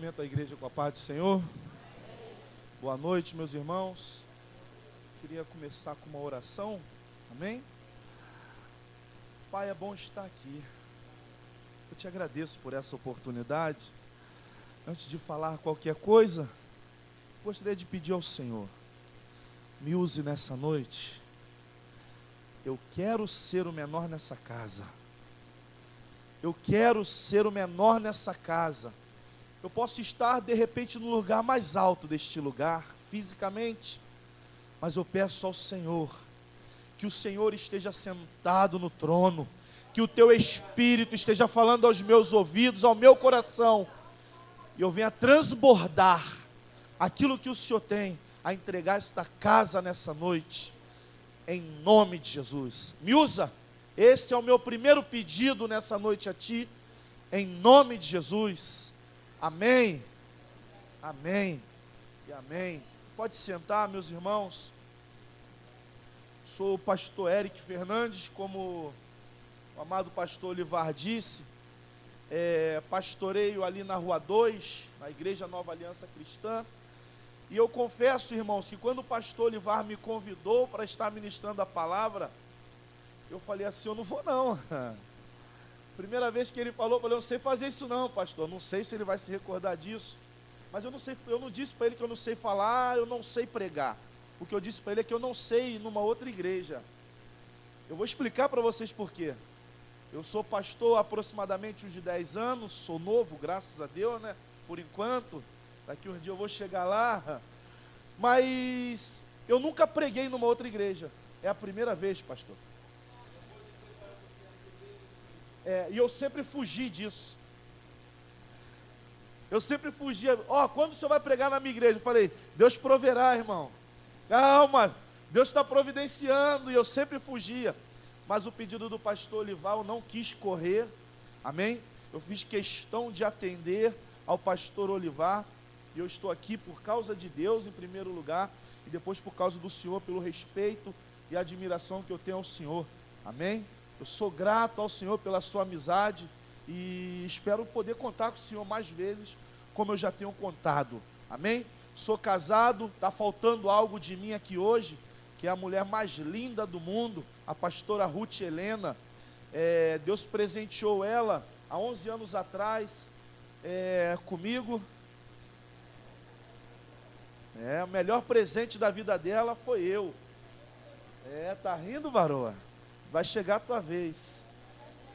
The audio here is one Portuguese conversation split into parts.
Cumprimento a igreja com a paz do Senhor. Boa noite, meus irmãos. Queria começar com uma oração. Amém? Pai, é bom estar aqui. Eu te agradeço por essa oportunidade. Antes de falar qualquer coisa, gostaria de pedir ao Senhor, me use nessa noite. Eu quero ser o menor nessa casa. Eu quero ser o menor nessa casa. Eu posso estar de repente no lugar mais alto deste lugar, fisicamente, mas eu peço ao Senhor, que o Senhor esteja sentado no trono, que o teu Espírito esteja falando aos meus ouvidos, ao meu coração, e eu venha transbordar aquilo que o Senhor tem a entregar esta casa nessa noite, em nome de Jesus. Me usa, esse é o meu primeiro pedido nessa noite a Ti, em nome de Jesus. Amém, amém e amém. Pode sentar, meus irmãos. Sou o pastor Eric Fernandes, como o amado pastor Olivar disse, pastoreio ali na Rua 2, na Igreja Nova Aliança Cristã, e eu confesso, irmãos, que quando o pastor Olivar me convidou para estar ministrando a palavra, eu falei assim, eu não vou não. Primeira vez que ele falou, eu falei, eu não sei fazer isso não, pastor, não sei se ele vai se recordar disso, mas eu não disse para ele que eu não sei falar, eu não sei pregar. O que eu disse para ele é que eu não sei ir numa outra igreja. Eu vou explicar para vocês por quê. Eu sou pastor há aproximadamente uns 10 anos, sou novo, graças a Deus, né? Por enquanto, daqui um dia eu vou chegar lá, mas eu nunca preguei numa outra igreja. É a primeira vez, pastor. E eu sempre fugi disso. Eu sempre fugia. Quando o senhor vai pregar na minha igreja? Eu falei, Deus proverá, irmão. Calma, Deus está providenciando. E eu sempre fugia. Mas o pedido do pastor Olivar, eu não quis correr. Amém? Eu fiz questão de atender ao pastor Olivar. E eu estou aqui por causa de Deus, em primeiro lugar. E depois por causa do Senhor, pelo respeito e admiração que eu tenho ao Senhor. Amém? Eu sou grato ao Senhor pela sua amizade e espero poder contar com o Senhor mais vezes, como eu já tenho contado. Amém? Sou casado, está faltando algo de mim aqui hoje, que é a mulher mais linda do mundo, a pastora Ruth Helena. Deus presenteou ela há 11 anos atrás comigo. O melhor presente da vida dela foi eu. Tá rindo, varoa? Vai chegar a tua vez.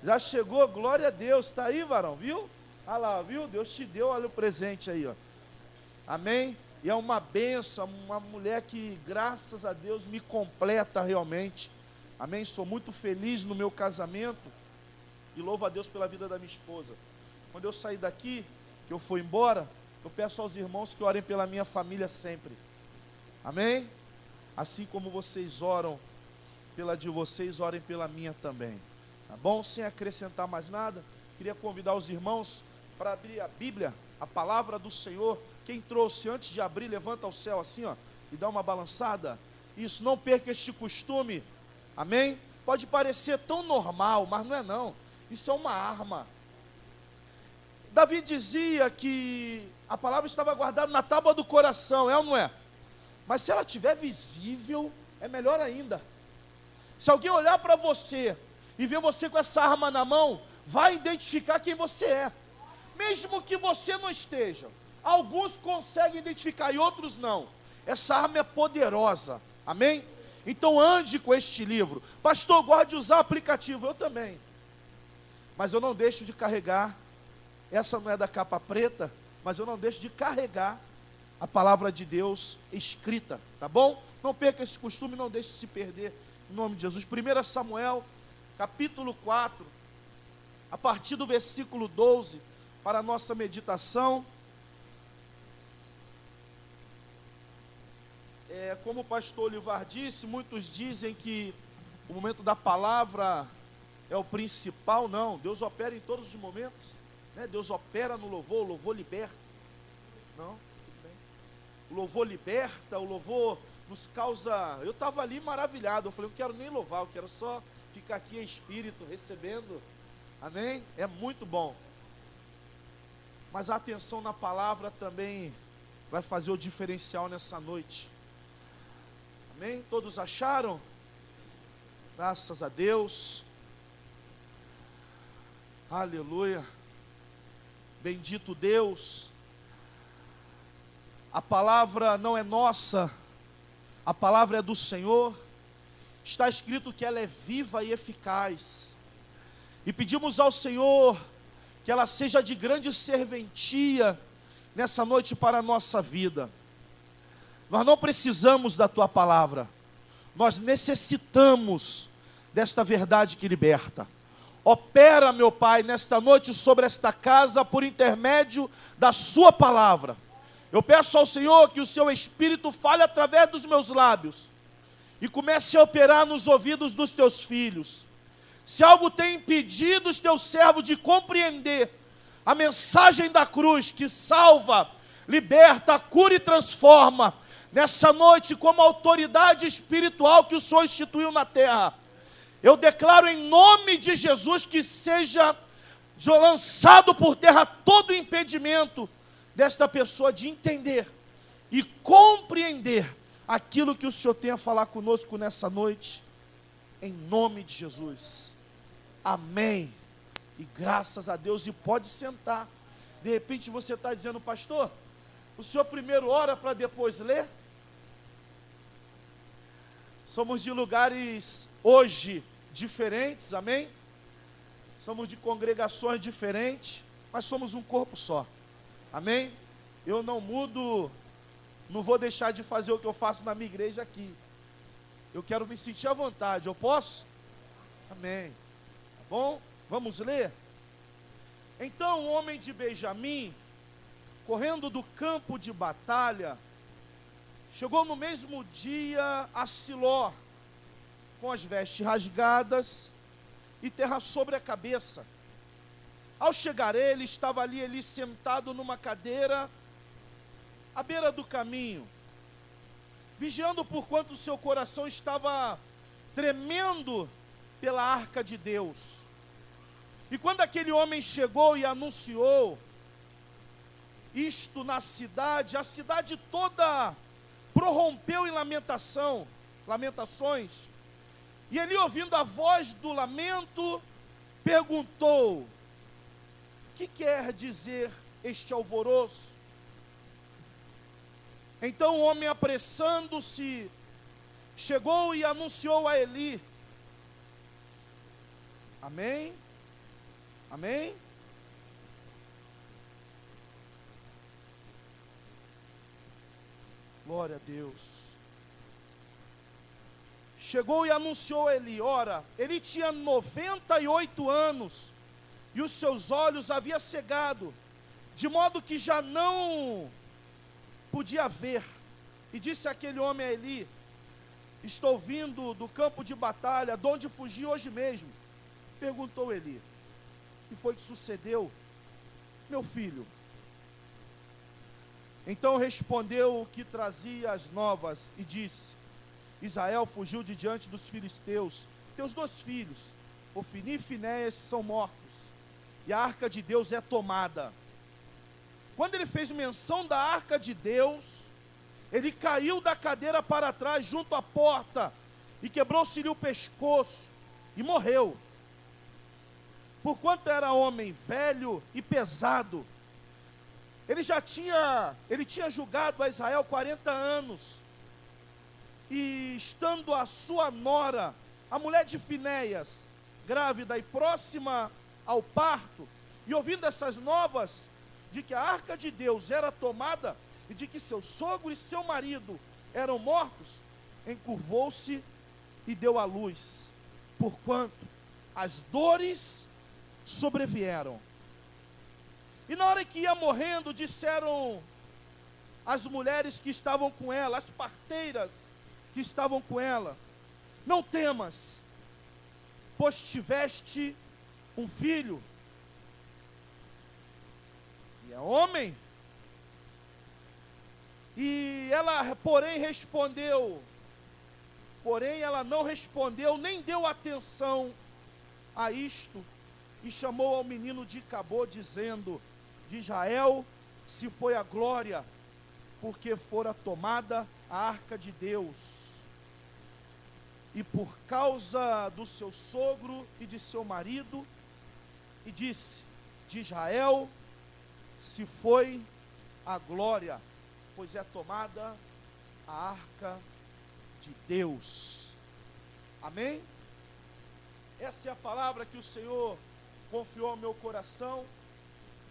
Já chegou, glória a Deus. Está aí, varão, viu? Olha lá, viu? Deus te deu, olha o presente aí, ó. Amém? E é uma bênção, uma mulher que, graças a Deus, me completa realmente. Amém? Sou muito feliz no meu casamento e louvo a Deus pela vida da minha esposa. Quando eu sair daqui, que eu for embora, eu peço aos irmãos que orem pela minha família sempre. Amém? Assim como vocês oram pela de vocês, orem pela minha também, tá bom? Sem acrescentar mais nada, queria convidar os irmãos para abrir a Bíblia, a palavra do Senhor. Quem trouxe, antes de abrir, levanta ao céu assim, ó, e dá uma balançada. Isso, não perca este costume, amém? Pode parecer tão normal, mas não é não, isso é uma arma. Davi dizia que a palavra estava guardada na tábua do coração, é ou não é? Mas se ela estiver visível, é melhor ainda. Se alguém olhar para você e ver você com essa arma na mão, vai identificar quem você é. Mesmo que você não esteja. Alguns conseguem identificar e outros não. Essa arma é poderosa. Amém? Então ande com este livro. Pastor, gosta de usar aplicativo. Eu também. Mas eu não deixo de carregar. Essa não é da capa preta, mas eu não deixo de carregar a palavra de Deus escrita. Tá bom? Não perca esse costume, não deixe se perder. Em nome de Jesus. 1 Samuel, capítulo 4, a partir do versículo 12, para a nossa meditação. Como o pastor Olivar disse, muitos dizem que o momento da palavra é o principal. Não, Deus opera em todos os momentos, né? Deus opera no louvor, o louvor liberta. Não, tudo bem. O louvor liberta, o louvor nos causa. Eu estava ali maravilhado, eu falei, eu não quero nem louvar, eu quero só ficar aqui em espírito, recebendo. Amém? É muito bom. Mas a atenção na palavra também vai fazer o diferencial nessa noite. Amém? Todos acharam? Graças a Deus. Aleluia. Bendito Deus. A palavra não é nossa, a palavra é do Senhor. Está escrito que ela é viva e eficaz. E pedimos ao Senhor que ela seja de grande serventia nessa noite para a nossa vida. Nós não precisamos da tua palavra, nós necessitamos desta verdade que liberta. Opera, meu Pai, nesta noite sobre esta casa por intermédio da sua palavra. Eu peço ao Senhor que o seu Espírito fale através dos meus lábios e comece a operar nos ouvidos dos teus filhos. Se algo tem impedido os teus servos de compreender a mensagem da cruz que salva, liberta, cura e transforma, nessa noite, como autoridade espiritual que o Senhor instituiu na terra, eu declaro em nome de Jesus que seja lançado por terra todo o impedimento desta pessoa de entender e compreender aquilo que o Senhor tem a falar conosco nessa noite, em nome de Jesus. Amém. E graças a Deus. E pode sentar. De repente você está dizendo: pastor, o senhor primeiro ora para depois ler? Somos de lugares hoje diferentes, amém? Somos de congregações diferentes, mas somos um corpo só, amém? Eu não mudo, não vou deixar de fazer o que eu faço na minha igreja aqui. Eu quero me sentir à vontade, eu posso? Amém. Tá bom? Vamos ler? Então o homem de Benjamim, correndo do campo de batalha, chegou no mesmo dia a Siló, com as vestes rasgadas e terra sobre a cabeça. Ao chegar ele, estava ali sentado numa cadeira, à beira do caminho, vigiando porquanto o seu coração estava tremendo pela arca de Deus. E quando aquele homem chegou e anunciou isto na cidade, a cidade toda prorrompeu em lamentações. E ele, ouvindo a voz do lamento, perguntou: que quer dizer este alvoroço? Então o homem, apressando-se, chegou e anunciou a Eli. Amém? Amém? Glória a Deus. Chegou e anunciou a Eli. Ora, ele tinha 98 anos, e os seus olhos havia cegado, de modo que já não podia ver. E disse aquele homem a Eli: estou vindo do campo de batalha, de onde fugi hoje mesmo. Perguntou Eli: o que foi que sucedeu, meu filho? Então respondeu o que trazia as novas e disse: Israel fugiu de diante dos filisteus. Teus 2 filhos, Ofni e Finéias, são mortos, e a arca de Deus é tomada. Quando ele fez menção da arca de Deus, ele caiu da cadeira para trás, junto à porta, e quebrou-se-lhe o pescoço, e morreu. Porquanto era homem velho e pesado, ele tinha julgado a Israel 40 anos, e estando a sua nora, a mulher de Finéias, grávida e próxima ao parto, e ouvindo essas novas, de que a arca de Deus era tomada, e de que seu sogro e seu marido eram mortos, encurvou-se e deu à luz, porquanto as dores sobrevieram. E na hora que ia morrendo, disseram as mulheres que estavam com ela, as parteiras que estavam com ela: não temas, pois tiveste um filho, e é homem. E ela, porém, ela não respondeu, nem deu atenção a isto, e chamou ao menino de Cabô, dizendo: de Israel se foi a glória, porque fora tomada a arca de Deus, e por causa do seu sogro e de seu marido, e disse: de Israel se foi a glória, pois é tomada a arca de Deus. Amém? Essa é a palavra que o Senhor confiou ao meu coração,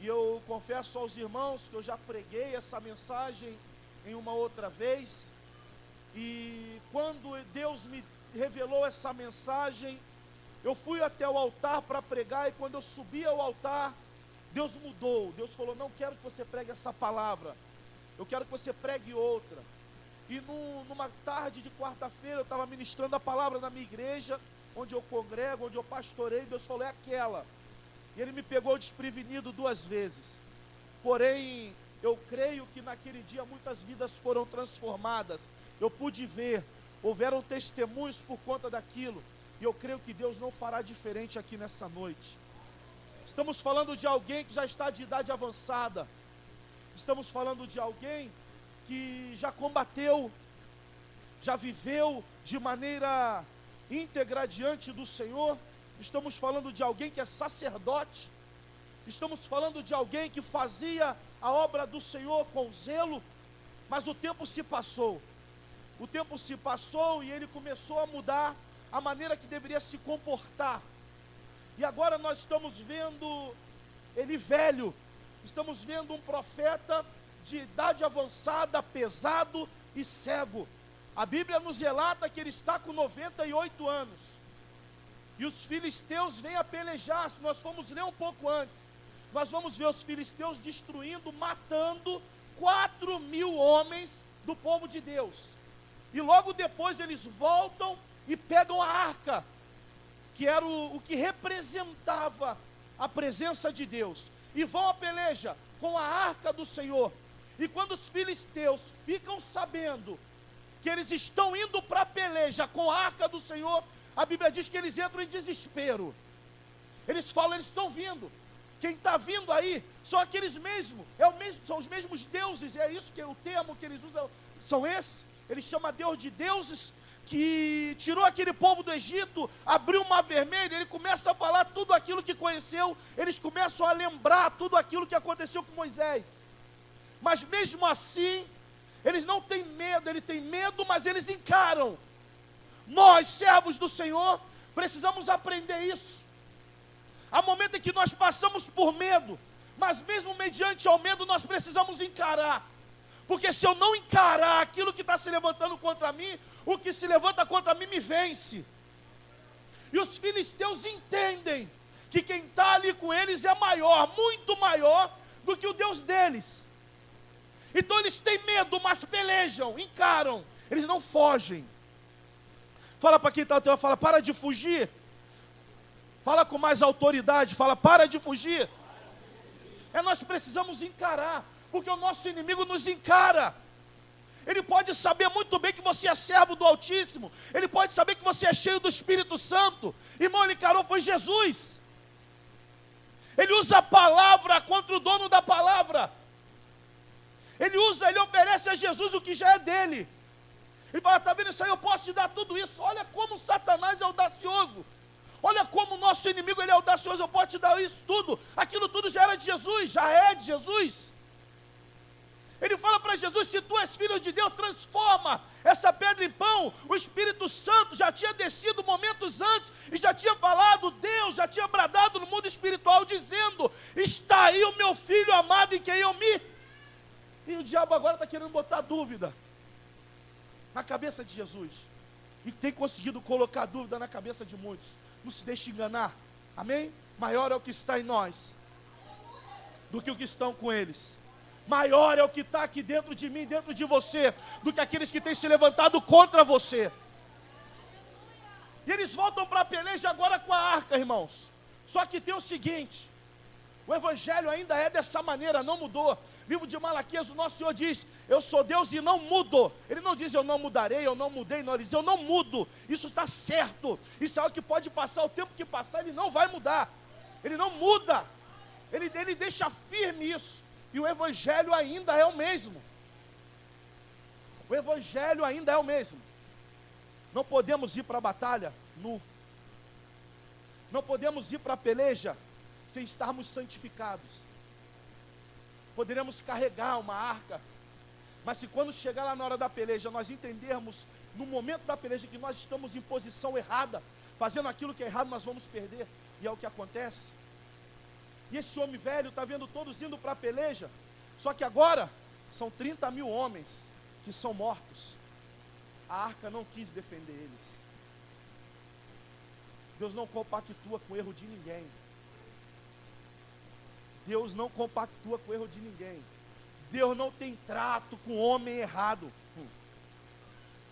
e eu confesso aos irmãos que eu já preguei essa mensagem em uma outra vez, e quando Deus me revelou essa mensagem, eu fui até o altar para pregar, e quando eu subi ao altar, Deus mudou. Deus falou: não quero que você pregue essa palavra, eu quero que você pregue outra. E numa tarde de quarta-feira, eu estava ministrando a palavra na minha igreja, onde eu congrego, onde eu pastorei. Deus falou: é aquela. E Ele me pegou desprevenido 2 vezes. Porém, eu creio que naquele dia muitas vidas foram transformadas. Eu pude ver, houveram testemunhos por conta daquilo, e eu creio que Deus não fará diferente aqui nessa noite. Estamos falando de alguém que já está de idade avançada, estamos falando de alguém que já combateu, já viveu de maneira íntegra diante do Senhor. Estamos falando de alguém que é sacerdote, estamos falando de alguém que fazia a obra do Senhor com zelo, mas o tempo se passou. O tempo se passou e ele começou a mudar a maneira que deveria se comportar. E agora nós estamos vendo ele velho, estamos vendo um profeta de idade avançada, pesado e cego. A Bíblia nos relata que ele está com 98 anos. E os filisteus vêm a pelejar. Se nós formos ler um pouco antes, nós vamos ver os filisteus destruindo, matando 4.000 homens do povo de Deus. E logo depois eles voltam e pegam a arca, que era o que representava a presença de Deus, e vão à peleja com a arca do Senhor. E quando os filisteus ficam sabendo que eles estão indo para a peleja com a arca do Senhor, a Bíblia diz que eles entram em desespero. Eles falam: eles estão vindo. Quem está vindo aí são aqueles mesmos, são os mesmos deuses. É isso que é o termo que eles usam, são esses. Ele chama Deus de deuses, que tirou aquele povo do Egito, abriu o mar vermelho. Ele começa a falar tudo aquilo que conheceu, eles começam a lembrar tudo aquilo que aconteceu com Moisés. Mas mesmo assim, eles não têm medo, ele tem medo, mas eles encaram. Nós, servos do Senhor, precisamos aprender isso. Há momento em que nós passamos por medo, mas mesmo mediante ao medo, nós precisamos encarar. Porque se eu não encarar aquilo que está se levantando contra mim, o que se levanta contra mim me vence. E os filisteus entendem que quem está ali com eles é maior, muito maior do que o Deus deles. Então eles têm medo, mas pelejam, encaram, eles não fogem. Fala para quem está ao teu lado, fala: para de fugir. Fala com mais autoridade, fala: para de fugir. Nós precisamos encarar, porque o nosso inimigo nos encara. Ele pode saber muito bem que você é servo do Altíssimo, ele pode saber que você é cheio do Espírito Santo. Irmão, ele encarou, foi Jesus. Ele usa a palavra contra o dono da palavra. Ele oferece a Jesus o que já é dele. Ele fala: está vendo isso aí? Eu posso te dar tudo isso. Olha como Satanás é audacioso. Olha como o nosso inimigo ele é audacioso. Eu posso te dar isso tudo. Aquilo tudo já era de Jesus, já é de Jesus. Ele fala para Jesus: se tu és filho de Deus, transforma essa pedra em pão. O Espírito Santo já tinha descido momentos antes e já tinha falado, Deus já tinha bradado no mundo espiritual, dizendo: está aí o meu filho amado em quem eu me... E o diabo agora está querendo botar dúvida na cabeça de Jesus, e tem conseguido colocar dúvida na cabeça de muitos. Não se deixe enganar, amém? Maior é o que está em nós do que o que estão com eles. Maior é o que está aqui dentro de mim, dentro de você, do que aqueles que têm se levantado contra você. E eles voltam para a peleja agora com a arca, irmãos. Só que tem o seguinte: o Evangelho ainda é dessa maneira, não mudou. Livro de Malaquias, o nosso Senhor diz: eu sou Deus e não mudo. Ele não diz: eu não mudarei, eu não mudei. Não, ele diz: eu não mudo. Isso está certo. Isso é algo que pode passar, o tempo que passar, ele não vai mudar. Ele não muda. Ele deixa firme isso. E o evangelho ainda é o mesmo. O evangelho ainda é o mesmo. Não podemos ir para a batalha nu. Não podemos ir para a peleja sem estarmos santificados. Poderemos carregar uma arca, mas se quando chegar lá na hora da peleja, nós entendermos, no momento da peleja, que nós estamos em posição errada, fazendo aquilo que é errado, nós vamos perder. E é o que acontece. E esse homem velho está vendo todos indo para a peleja, só que agora são 30 mil homens que são mortos. A arca não quis defender eles. Deus não compactua com o erro de ninguém. Deus não compactua com o erro de ninguém. Deus não tem trato com o homem errado.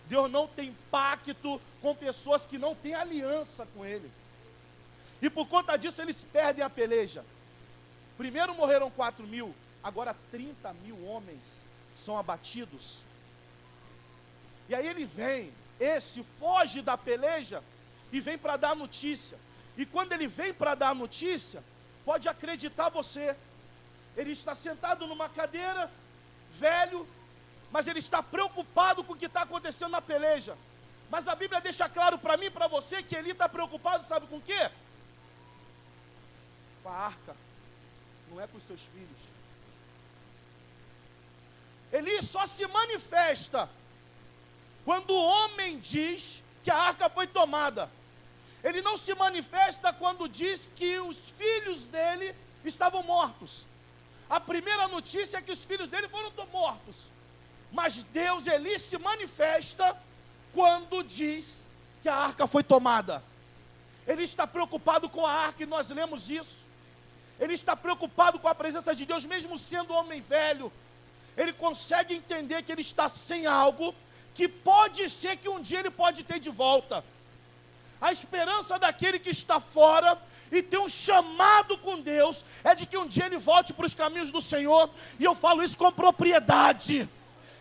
Deus não tem pacto com pessoas que não têm aliança com Ele. E por conta disso eles perdem a peleja. Primeiro morreram 4 mil, agora 30 mil homens são abatidos. E aí ele vem, foge da peleja e vem para dar notícia. E quando ele vem para dar notícia, pode acreditar você, ele está sentado numa cadeira, velho, mas ele está preocupado com o que está acontecendo na peleja. Mas a Bíblia deixa claro para mim e para você que ele está preocupado, sabe com o quê? Com a arca, não é com os seus filhos. Eli só se manifesta quando o homem diz que a arca foi tomada. Ele não se manifesta quando diz que os filhos dele estavam mortos. A primeira notícia é que os filhos dele foram mortos. Mas Deus, Eli, se manifesta quando diz que a arca foi tomada. Ele está preocupado com a arca, e nós lemos isso. Ele está preocupado com a presença de Deus, mesmo sendo homem velho. Ele consegue entender que ele está sem algo que pode ser que um dia ele pode ter de volta. A esperança daquele que está fora e tem um chamado com Deus é de que um dia ele volte para os caminhos do Senhor. E eu falo isso com propriedade.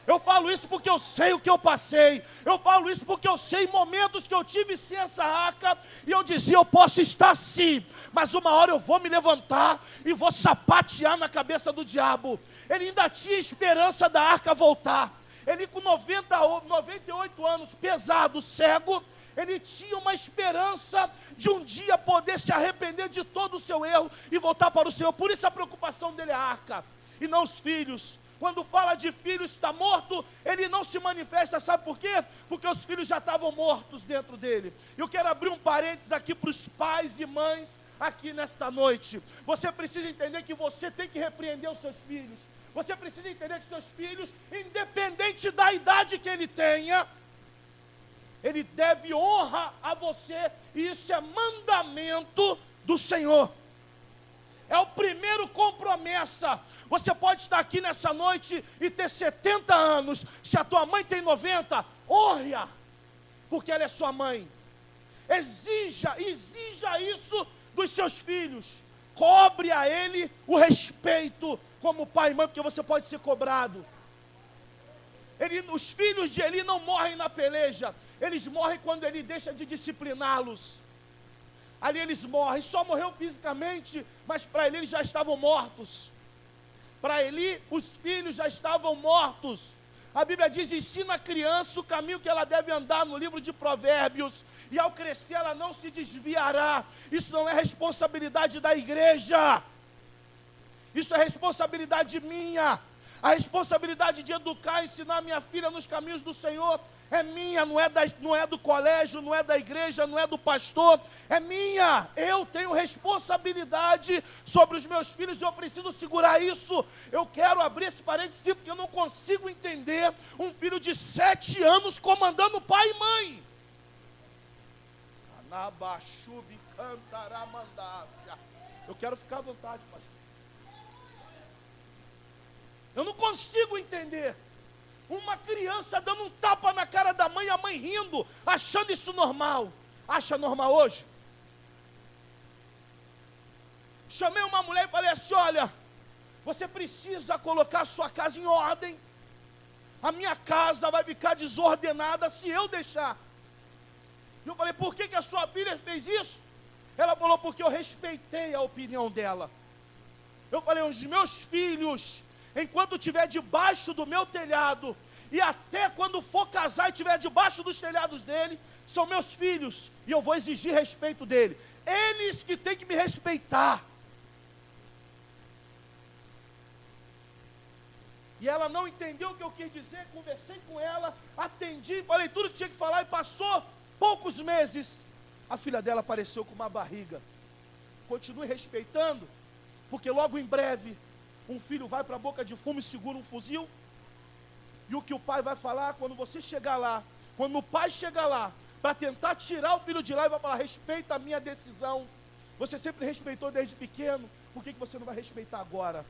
Eu falo isso porque eu sei o que eu passei. Eu falo isso porque eu sei momentos que eu tive sem essa arca. E eu dizia, eu posso estar sim, mas uma hora eu vou me levantar e vou sapatear na cabeça do diabo. Ele ainda tinha esperança da arca voltar. Ele com 98 anos, pesado, cego, ele tinha uma esperança de um dia poder se arrepender de todo o seu erro e voltar para o Senhor. Por isso a preocupação dele é a arca, e não os filhos. Quando fala de filho está morto, ele não se manifesta, sabe por quê? Porque os filhos já estavam mortos dentro dele. Eu quero abrir um parênteses aqui para os pais e mães aqui nesta noite. Você precisa entender que você tem que repreender os seus filhos. Você precisa entender que seus filhos, independente da idade que ele tenha, ele deve honra a você, e isso é mandamento do Senhor. É o primeiro compromisso. Você pode estar aqui nessa noite e ter 70 anos. Se a tua mãe tem 90, honre-a, porque ela é sua mãe. Exija isso dos seus filhos. Cobre a ele o respeito como pai e mãe, porque você pode ser cobrado. Os filhos de Eli não morrem na peleja. Eles morrem quando ele deixa de discipliná-los. Ali eles morrem, só morreu fisicamente, mas para Eli eles já estavam mortos. Para Eli, os filhos já estavam mortos. A Bíblia diz, ensina a criança o caminho que ela deve andar, no livro de Provérbios, e ao crescer ela não se desviará. Isso não é responsabilidade da igreja, isso é responsabilidade minha. A responsabilidade de educar, ensinar minha filha nos caminhos do Senhor é minha, não é do colégio, não é da igreja, não é do pastor, é minha. Eu tenho responsabilidade sobre os meus filhos e eu preciso segurar isso. Eu quero abrir esse parênteses porque eu não consigo entender um filho de 7 anos comandando pai e mãe. Anabaxubi cantaramandácia. Eu quero ficar à vontade, pastor. Eu não consigo entender uma criança dando um tapa na cara da mãe, a mãe rindo, achando isso normal. Acha normal hoje? Chamei uma mulher e falei assim, olha, você precisa colocar a sua casa em ordem. A minha casa vai ficar desordenada se eu deixar. E eu falei, por que a sua filha fez isso? Ela falou, porque eu respeitei a opinião dela. Eu falei, os meus filhos, enquanto estiver debaixo do meu telhado, e até quando for casar e estiver debaixo dos telhados dele, são meus filhos, e eu vou exigir respeito dele. Eles que têm que me respeitar. E ela não entendeu o que eu quis dizer, conversei com ela, atendi, falei tudo que tinha que falar, e passou poucos meses, a filha dela apareceu com uma barriga. Continue respeitando, porque logo em breve, um filho vai para a boca de fumo e segura um fuzil, e o que o pai vai falar, quando você chegar lá, quando o pai chegar lá, para tentar tirar o filho de lá, e vai falar, respeita a minha decisão, você sempre respeitou desde pequeno, por que você não vai respeitar agora?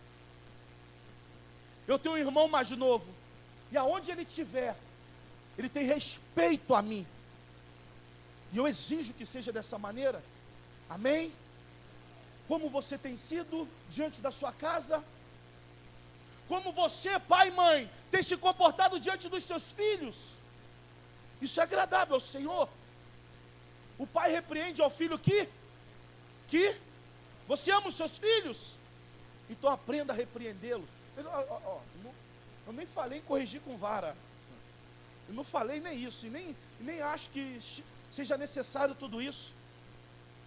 Eu tenho um irmão mais novo, e aonde ele estiver, ele tem respeito a mim, e eu exijo que seja dessa maneira, amém? Como você tem sido diante da sua casa? Como você, pai e mãe, tem se comportado diante dos seus filhos? Isso é agradável ao Senhor. O pai repreende ao filho que você ama os seus filhos, então aprenda a repreendê-los. Eu nem falei em corrigir com vara, eu não falei nem isso, e nem acho que seja necessário tudo isso.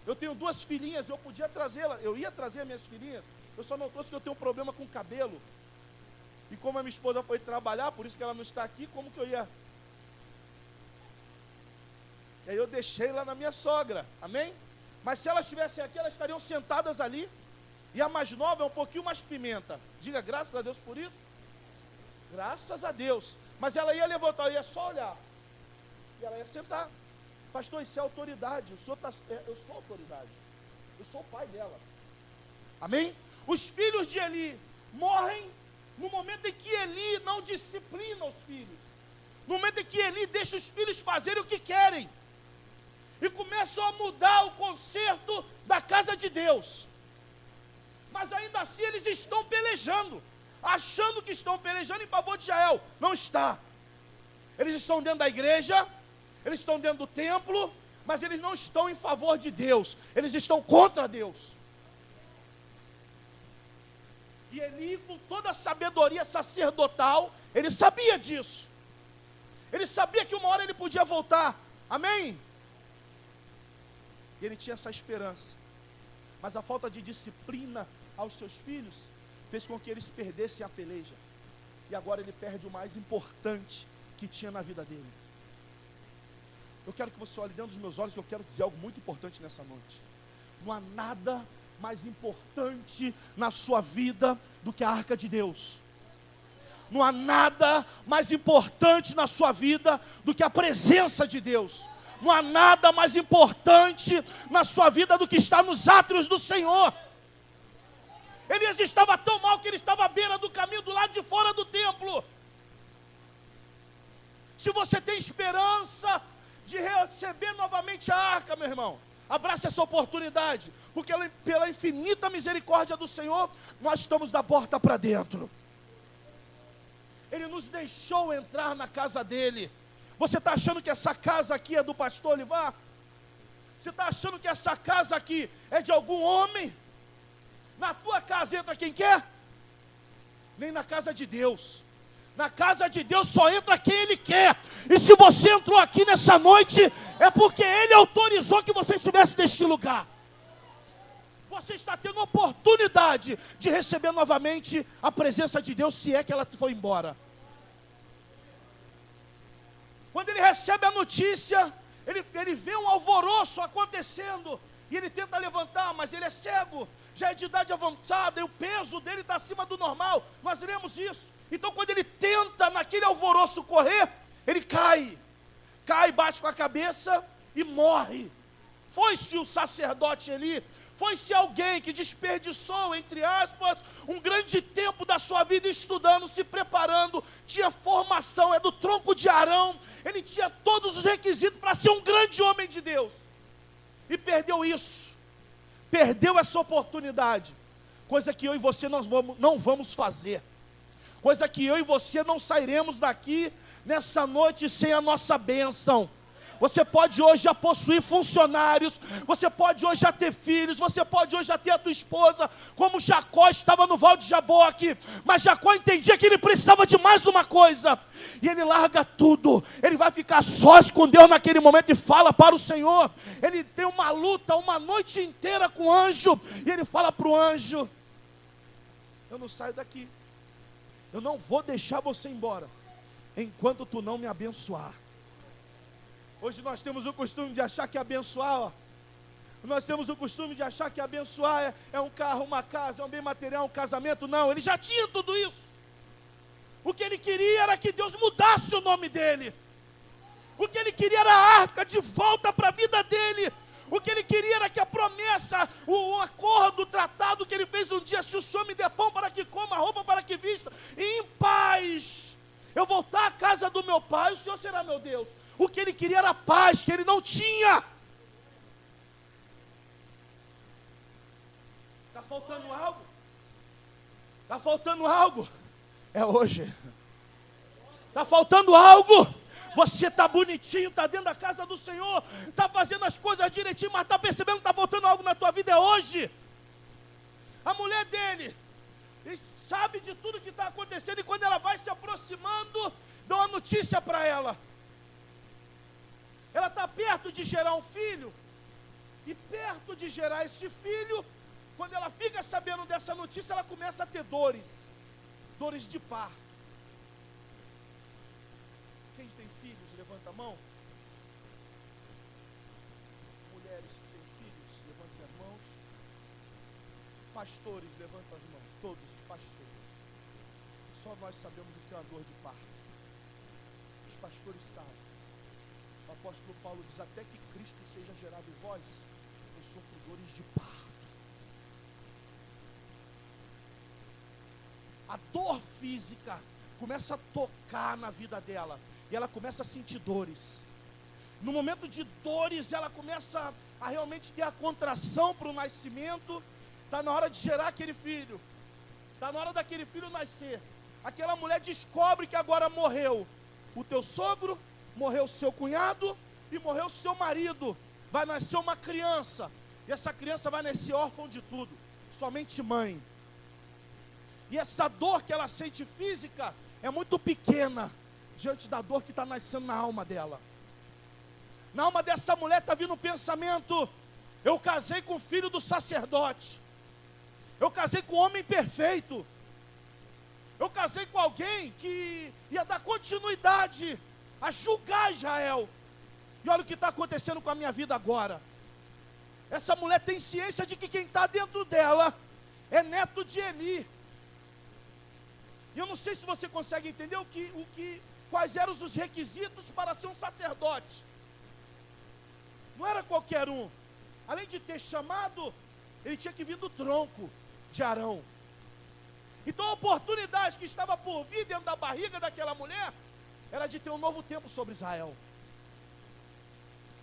Eu tenho 2 filhinhas, eu podia trazê-las, eu ia trazer minhas filhinhas, eu só não trouxe porque eu tenho um problema com o cabelo, e como a minha esposa foi trabalhar, por isso que ela não está aqui, como que eu ia? E aí eu deixei lá na minha sogra, amém? Mas se elas estivessem aqui, elas estariam sentadas ali, e a mais nova é um pouquinho mais pimenta, diga graças a Deus por isso, graças a Deus, mas ela ia levantar, eu ia só olhar, e ela ia sentar. Pastor, isso é autoridade, eu sou autoridade, eu sou o pai dela, amém? Os filhos de Eli morrem no momento em que Eli não disciplina os filhos, no momento em que Eli deixa os filhos fazerem o que querem, e começam a mudar o concerto da casa de Deus, mas ainda assim eles estão pelejando, achando que estão pelejando em favor de Israel, não está, eles estão dentro da igreja, eles estão dentro do templo, mas eles não estão em favor de Deus, eles estão contra Deus. E Eli, com toda a sabedoria sacerdotal, ele sabia disso, ele sabia que uma hora ele podia voltar, amém? E ele tinha essa esperança, mas a falta de disciplina aos seus filhos, fez com que eles perdessem a peleja, e agora ele perde o mais importante que tinha na vida dele. Eu quero que você olhe dentro dos meus olhos, que eu quero dizer algo muito importante nessa noite. Não há nada mais importante na sua vida do que a arca de Deus. Não há nada mais importante na sua vida do que a presença de Deus. Não há nada mais importante na sua vida do que estar nos átrios do Senhor. Elias estava tão mal que ele estava à beira do caminho, do lado de fora do templo. Se você tem esperança de receber novamente a arca, meu irmão, abrace essa oportunidade, porque pela infinita misericórdia do Senhor, nós estamos da porta para dentro. Ele nos deixou entrar na casa dele. Você está achando que essa casa aqui é do pastor Olivar? Você está achando que essa casa aqui é de algum homem? Na tua casa entra quem quer? Nem na casa de Deus. Na casa de Deus só entra quem Ele quer. E se você entrou aqui nessa noite, é porque Ele autorizou que você estivesse neste lugar. Você está tendo oportunidade de receber novamente a presença de Deus, se é que ela foi embora. Quando ele recebe a notícia, ele vê um alvoroço acontecendo, e ele tenta levantar, mas ele é cego, já é de idade avançada, e o peso dele está acima do normal, nós lemos isso. Então quando ele tenta naquele alvoroço correr, ele cai, bate com a cabeça e morre. Foi-se o sacerdote Eli, foi-se alguém que desperdiçou, entre aspas, um grande tempo da sua vida estudando, se preparando, tinha formação, é do tronco de Arão, ele tinha todos os requisitos para ser um grande homem de Deus, e perdeu isso, perdeu essa oportunidade, coisa que eu e você não vamos fazer, coisa que eu e você não sairemos daqui nessa noite sem a nossa bênção. Você pode hoje já possuir funcionários, você pode hoje já ter filhos, você pode hoje já ter a tua esposa, como Jacó estava no Val de Jaboque, mas Jacó entendia que ele precisava de mais uma coisa, e ele larga tudo, ele vai ficar sós com Deus naquele momento e fala para o Senhor, ele tem uma luta, uma noite inteira com o anjo, e ele fala para o anjo, eu não saio daqui, eu não vou deixar você embora, enquanto tu não me abençoar. Hoje nós temos o costume de achar que abençoar, nós temos o costume de achar que abençoar é um carro, uma casa, é um bem material, um casamento. Não, ele já tinha tudo isso. O que ele queria era que Deus mudasse o nome dele. O que ele queria era a arca de volta para a vida dele. O que ele queria era que a promessa, o acordo, o tratado que ele fez um dia, se o Senhor me der pão para que coma, roupa para que vista, e em paz eu voltar à casa do meu pai, o Senhor será meu Deus. O que ele queria era paz, que ele não tinha. Está faltando algo? Está faltando algo? É hoje. Está faltando algo? Você está bonitinho, está dentro da casa do Senhor, está fazendo as coisas direitinho, mas está percebendo que está faltando algo na tua vida, é hoje. A mulher dele sabe de tudo que está acontecendo, e quando ela vai se aproximando, dá uma notícia para ela. Ela está perto de gerar um filho, e perto de gerar esse filho, quando ela fica sabendo dessa notícia, ela começa a ter dores de parto. Quem tem filhos, levanta a mão. Mulheres que têm filhos, levantem as mãos. Pastores, levantem as mãos, todos os pastores. Só nós sabemos o que é a dor de parto. Os pastores sabem. O apóstolo Paulo diz, até que Cristo seja gerado em vós, eu sofro dores de parto. A dor física começa a tocar na vida dela, e ela começa a sentir dores. No momento de dores, ela começa a realmente ter a contração para o nascimento. Está na hora de gerar aquele filho, está na hora daquele filho nascer. Aquela mulher descobre que agora morreu o teu sogro, morreu o seu cunhado e morreu o seu marido. Vai nascer uma criança, e essa criança vai nascer órfã de tudo, somente mãe. E essa dor que ela sente física é muito pequena diante da dor que está nascendo na alma dela. Na alma dessa mulher está vindo um pensamento: eu casei com o filho do sacerdote, eu casei com um homem perfeito, eu casei com alguém que ia dar continuidade a julgar Israel, e olha o que está acontecendo com a minha vida agora. Essa mulher tem ciência de que quem está dentro dela é neto de Eli. E eu não sei se você consegue entender quais eram os requisitos para ser um sacerdote. Não era qualquer um. Além de ter chamado, ele tinha que vir do tronco de Arão. Então a oportunidade que estava por vir dentro da barriga daquela mulher era de ter um novo tempo sobre Israel.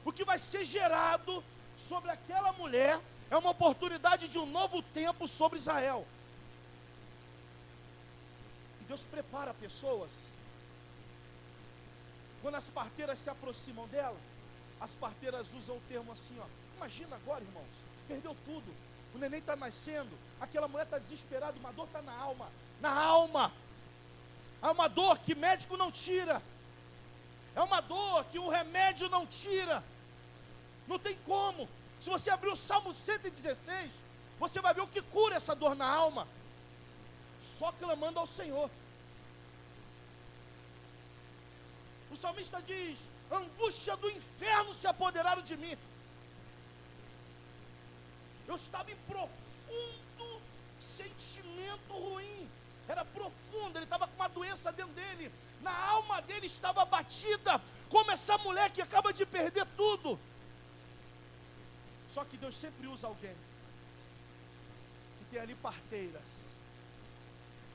O que vai ser gerado sobre aquela mulher é uma oportunidade de um novo tempo sobre Israel. E Deus prepara pessoas. Quando as parteiras se aproximam dela, as parteiras usam o termo assim, ó. Imagina agora, irmãos, perdeu tudo, o neném está nascendo, aquela mulher está desesperada, uma dor está na alma. Na alma. Há uma dor que médico não tira. É uma dor que o remédio não tira. Não tem como. Se você abrir o Salmo 116, você vai ver o que cura essa dor na alma. Só clamando ao Senhor. O salmista diz: angústia do inferno se apoderaram de mim. Eu estava em profundo sentimento ruim. Era profundo, ele estava com uma doença dentro dele. Na alma dele estava abatida, como essa mulher que acaba de perder tudo. Só que Deus sempre usa alguém que tem ali parteiras.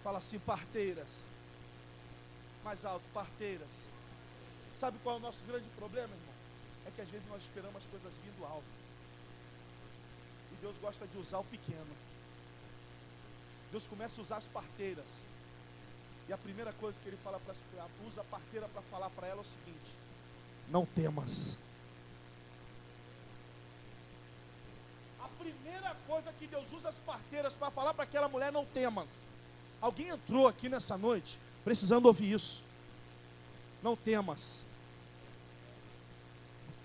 Fala assim, parteiras. Mais alto, parteiras. Sabe qual é o nosso grande problema, irmão? É que às vezes nós esperamos as coisas vindo alto. E Deus gosta de usar o pequeno. Deus começa a usar as parteiras. E a primeira coisa que Ele fala usa a parteira para falar para ela é o seguinte: não temas. primeira coisa que Deus usa as parteiras para falar para aquela mulher: não temas. Alguém entrou aqui nessa noite precisando ouvir isso. Não temas.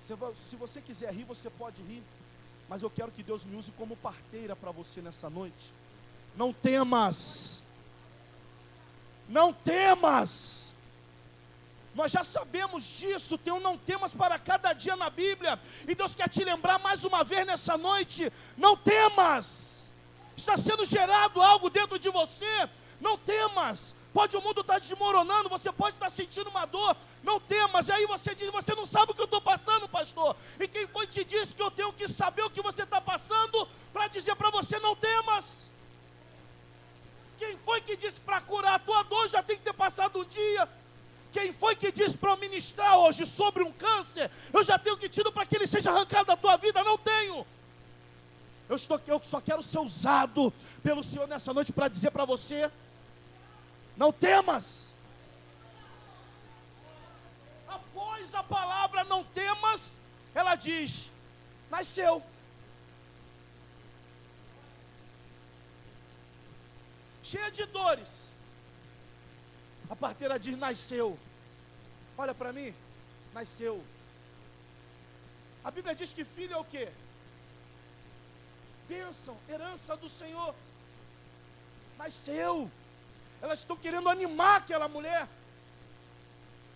Se você quiser rir, você pode rir, mas eu quero que Deus me use como parteira para você nessa noite. Não temas. Não temas. Nós já sabemos disso, tem um não temas para cada dia na Bíblia, e Deus quer te lembrar mais uma vez nessa noite: não temas. Está sendo gerado algo dentro de você, não temas. Pode o mundo estar desmoronando, você pode estar sentindo uma dor, não temas. E aí você diz: você não sabe o que eu estou passando, pastor. E quem foi que te disse que eu tenho que saber o que você está passando para dizer para você: não temas? Quem foi que disse para curar a tua dor já tem que ter passado um dia? Quem foi que disse para eu ministrar hoje sobre um câncer, eu já tenho que tirar para que ele seja arrancado da tua vida? Não tenho. Eu só quero ser usado pelo Senhor nessa noite para dizer para você: não temas. Após a palavra não temas, ela diz: nasceu. Cheia de dores, a parteira diz: nasceu. Olha para mim, nasceu. A Bíblia diz que filho é o quê? Bênção, herança do Senhor. Nasceu. Elas estão querendo animar aquela mulher,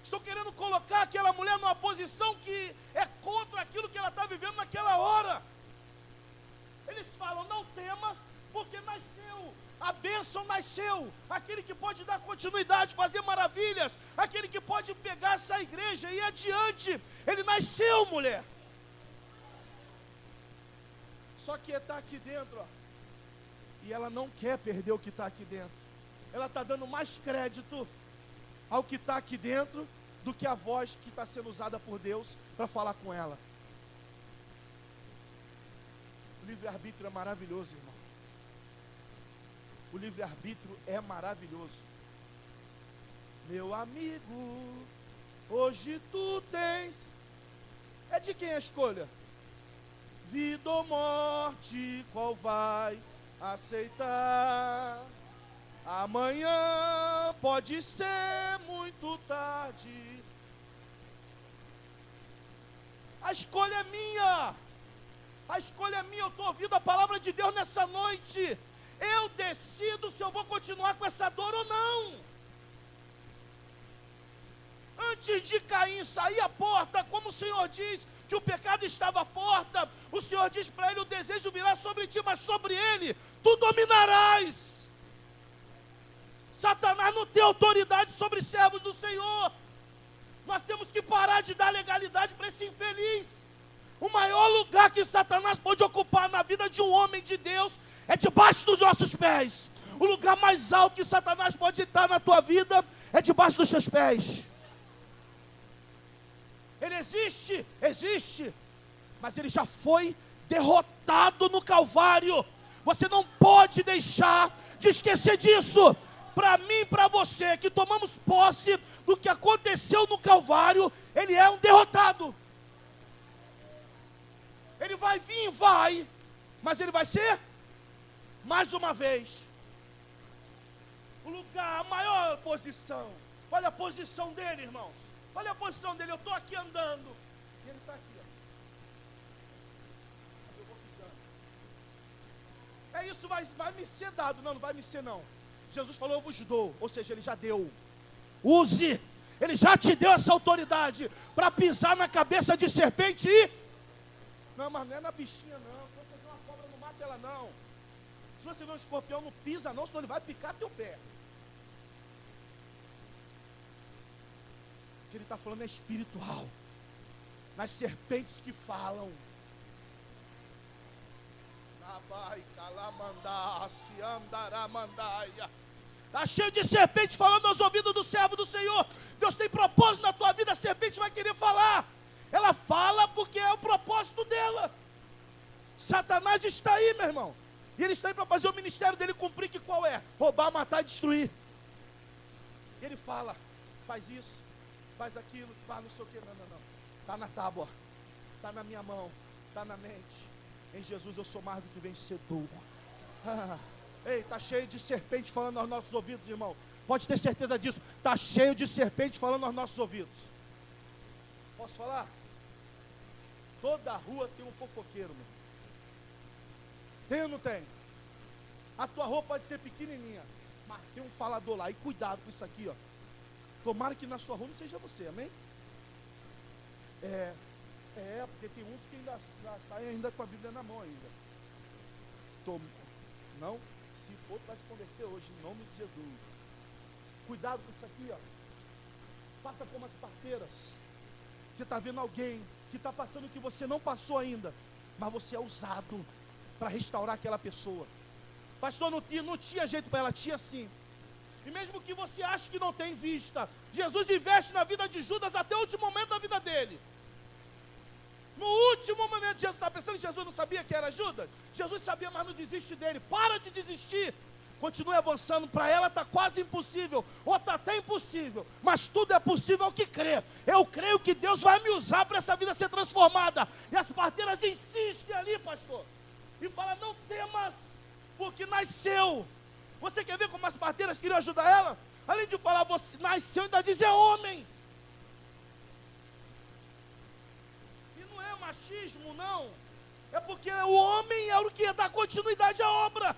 estão querendo colocar aquela mulher numa posição que é contra aquilo que ela está vivendo naquela hora. Eles falam: não temas, porque nasceu. A bênção nasceu, aquele que pode dar continuidade, fazer maravilhas, aquele que pode pegar essa igreja e ir adiante, ele nasceu, mulher. Só que está aqui dentro, ó, e ela não quer perder o que está aqui dentro. Ela está dando mais crédito ao que está aqui dentro do que a voz que está sendo usada por Deus para falar com ela. O livre-arbítrio é maravilhoso, irmão. O livre-arbítrio é maravilhoso. Meu amigo, hoje tu tens. É de quem a escolha? Vida ou morte, qual vai aceitar? Amanhã pode ser muito tarde. A escolha é minha. A escolha é minha. Eu estou ouvindo a palavra de Deus nessa noite. Eu decido se eu vou continuar com essa dor ou não. Antes de Caim sair à porta, como o Senhor diz que o pecado estava à porta, o Senhor diz para ele: o desejo virá sobre ti, mas sobre ele tu dominarás. Satanás não tem autoridade sobre servos do Senhor. Nós temos que parar de dar legalidade para esse infeliz. O maior lugar que Satanás pode ocupar na vida de um homem de Deus é debaixo dos nossos pés. O lugar mais alto que Satanás pode estar na tua vida é debaixo dos teus pés. Ele existe, existe, mas ele já foi derrotado no Calvário. Você não pode deixar de esquecer disso. Para mim e para você que tomamos posse do que aconteceu no Calvário, ele é um derrotado. Ele vai vir, vai, mas ele vai ser, mais uma vez, o lugar, a maior posição. Olha a posição dele, irmãos. Olha a posição dele. Eu estou aqui andando e ele está aqui, ó. Eu vou ficando. É isso, vai me ser dado. Não vai me ser não. Jesus falou: eu vos dou. Ou seja, ele já deu. Use. Ele já te deu essa autoridade para pisar na cabeça de serpente e... Não, mas não é na bichinha não. Se você vê uma cobra, não mata ela não. Se você vê um escorpião, não pisa não, senão ele vai picar teu pé. O que ele está falando é espiritual. Nas serpentes que falam. Está cheio de serpente falando aos ouvidos do servo do Senhor. Deus tem propósito na tua vida, a serpente vai querer falar. Ela fala porque é o propósito dela. Satanás está aí, meu irmão. E ele está aí para fazer o ministério dele cumprir, que qual é? Roubar, matar e destruir. Ele fala: faz isso, faz aquilo, faz não sei o que. Não. Está na tábua, está na minha mão, está na mente. Em Jesus eu sou mais do que vencedor. Ei, está cheio de serpente falando aos nossos ouvidos, irmão. Pode ter certeza disso. Está cheio de serpente falando aos nossos ouvidos. Posso falar? Toda rua tem um fofoqueiro, meu. Tem ou não tem? A tua rua pode ser pequenininha, mas tem um falador lá. E cuidado com isso aqui, ó. Tomara que na sua rua não seja você, amém? Porque tem uns que ainda saem ainda com a Bíblia na mão ainda. Não? Se for, vai se converter hoje, em nome de Jesus. Cuidado com isso aqui, ó. Faça como as parteiras. Você está vendo alguém que está passando o que você não passou ainda, mas você é usado para restaurar aquela pessoa. Pastor, não tinha jeito para ela, tinha sim. E mesmo que você ache que não tem vista, Jesus investe na vida de Judas até o último momento da vida dele. No último momento, Jesus está pensando que Jesus não sabia que era Judas? Jesus sabia, mas não desiste dele. Para de desistir. Continue avançando. Para ela está quase impossível, ou está até impossível, mas tudo é possível ao que crê. Eu creio que Deus vai me usar para essa vida ser transformada. E as parteiras insistem ali, pastor, e falam: não temas, porque nasceu. Você quer ver como as parteiras queriam ajudar ela? Além de falar, você nasceu, ainda diz: é homem. E não é machismo, não. É porque o homem é o que ia dar continuidade à obra.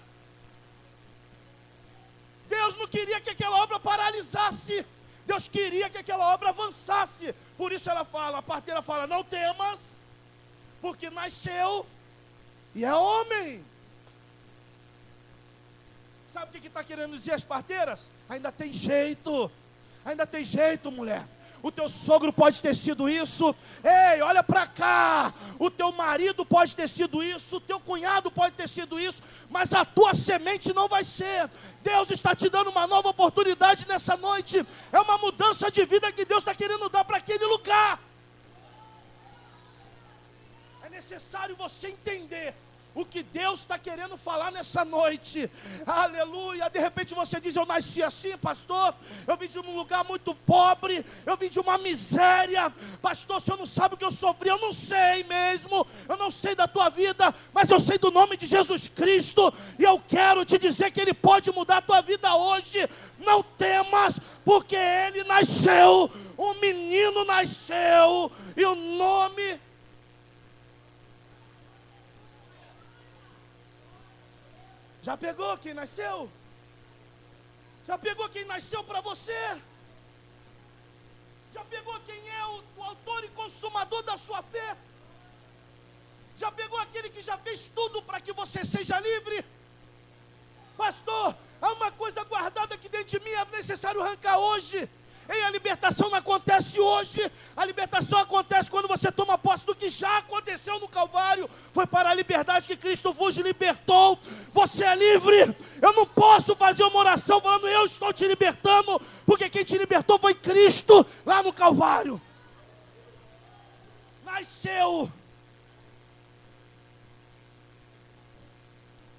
Deus não queria que aquela obra paralisasse. Deus queria que aquela obra avançasse. Por isso ela fala, a parteira fala: não temas, porque nasceu e é homem. Sabe o que está querendo dizer as parteiras? Ainda tem jeito, mulher. O teu sogro pode ter sido isso. Ei, olha para cá. O teu marido pode ter sido isso. O teu cunhado pode ter sido isso. Mas a tua semente não vai ser. Deus está te dando uma nova oportunidade nessa noite. É uma mudança de vida que Deus está querendo dar para aquele lugar. É necessário você entender o que Deus está querendo falar nessa noite. Aleluia. De repente você diz: eu nasci assim, pastor. Eu vim de um lugar muito pobre. Eu vim de uma miséria. Pastor, você não sabe o que eu sofri. Eu não sei mesmo. Eu não sei da tua vida, mas eu sei do nome de Jesus Cristo. E eu quero te dizer que Ele pode mudar a tua vida hoje. Não temas, porque Ele nasceu. Um menino nasceu. E o nome... Já pegou quem nasceu? Já pegou quem nasceu para você? Já pegou quem é o autor e consumador da sua fé? Já pegou aquele que já fez tudo para que você seja livre? Pastor, há uma coisa guardada aqui dentro de mim, é necessário arrancar hoje. Ei, a libertação não acontece hoje. A libertação acontece quando você toma posse do que já aconteceu no Calvário. Foi para a liberdade que Cristo vos libertou. Você é livre. Eu não posso fazer uma oração falando: eu estou te libertando, porque quem te libertou foi Cristo lá no Calvário. Nasceu.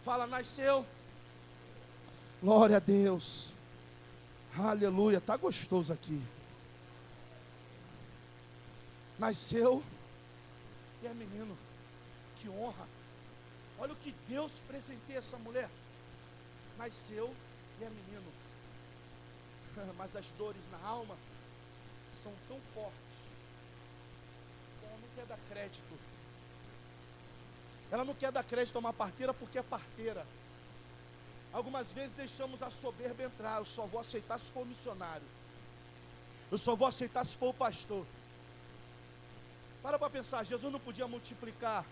Fala: nasceu. Glória a Deus. Aleluia, está gostoso aqui. Nasceu e é menino. Que honra. Olha o que Deus presenteia essa mulher. Nasceu e é menino. Mas as dores na alma são tão fortes que ela não quer dar crédito. Ela não quer dar crédito a uma parteira porque é parteira. Algumas vezes deixamos a soberba entrar. Eu só vou aceitar se for missionário. Eu só vou aceitar se for o pastor. Para pensar, Jesus não podia multiplicar,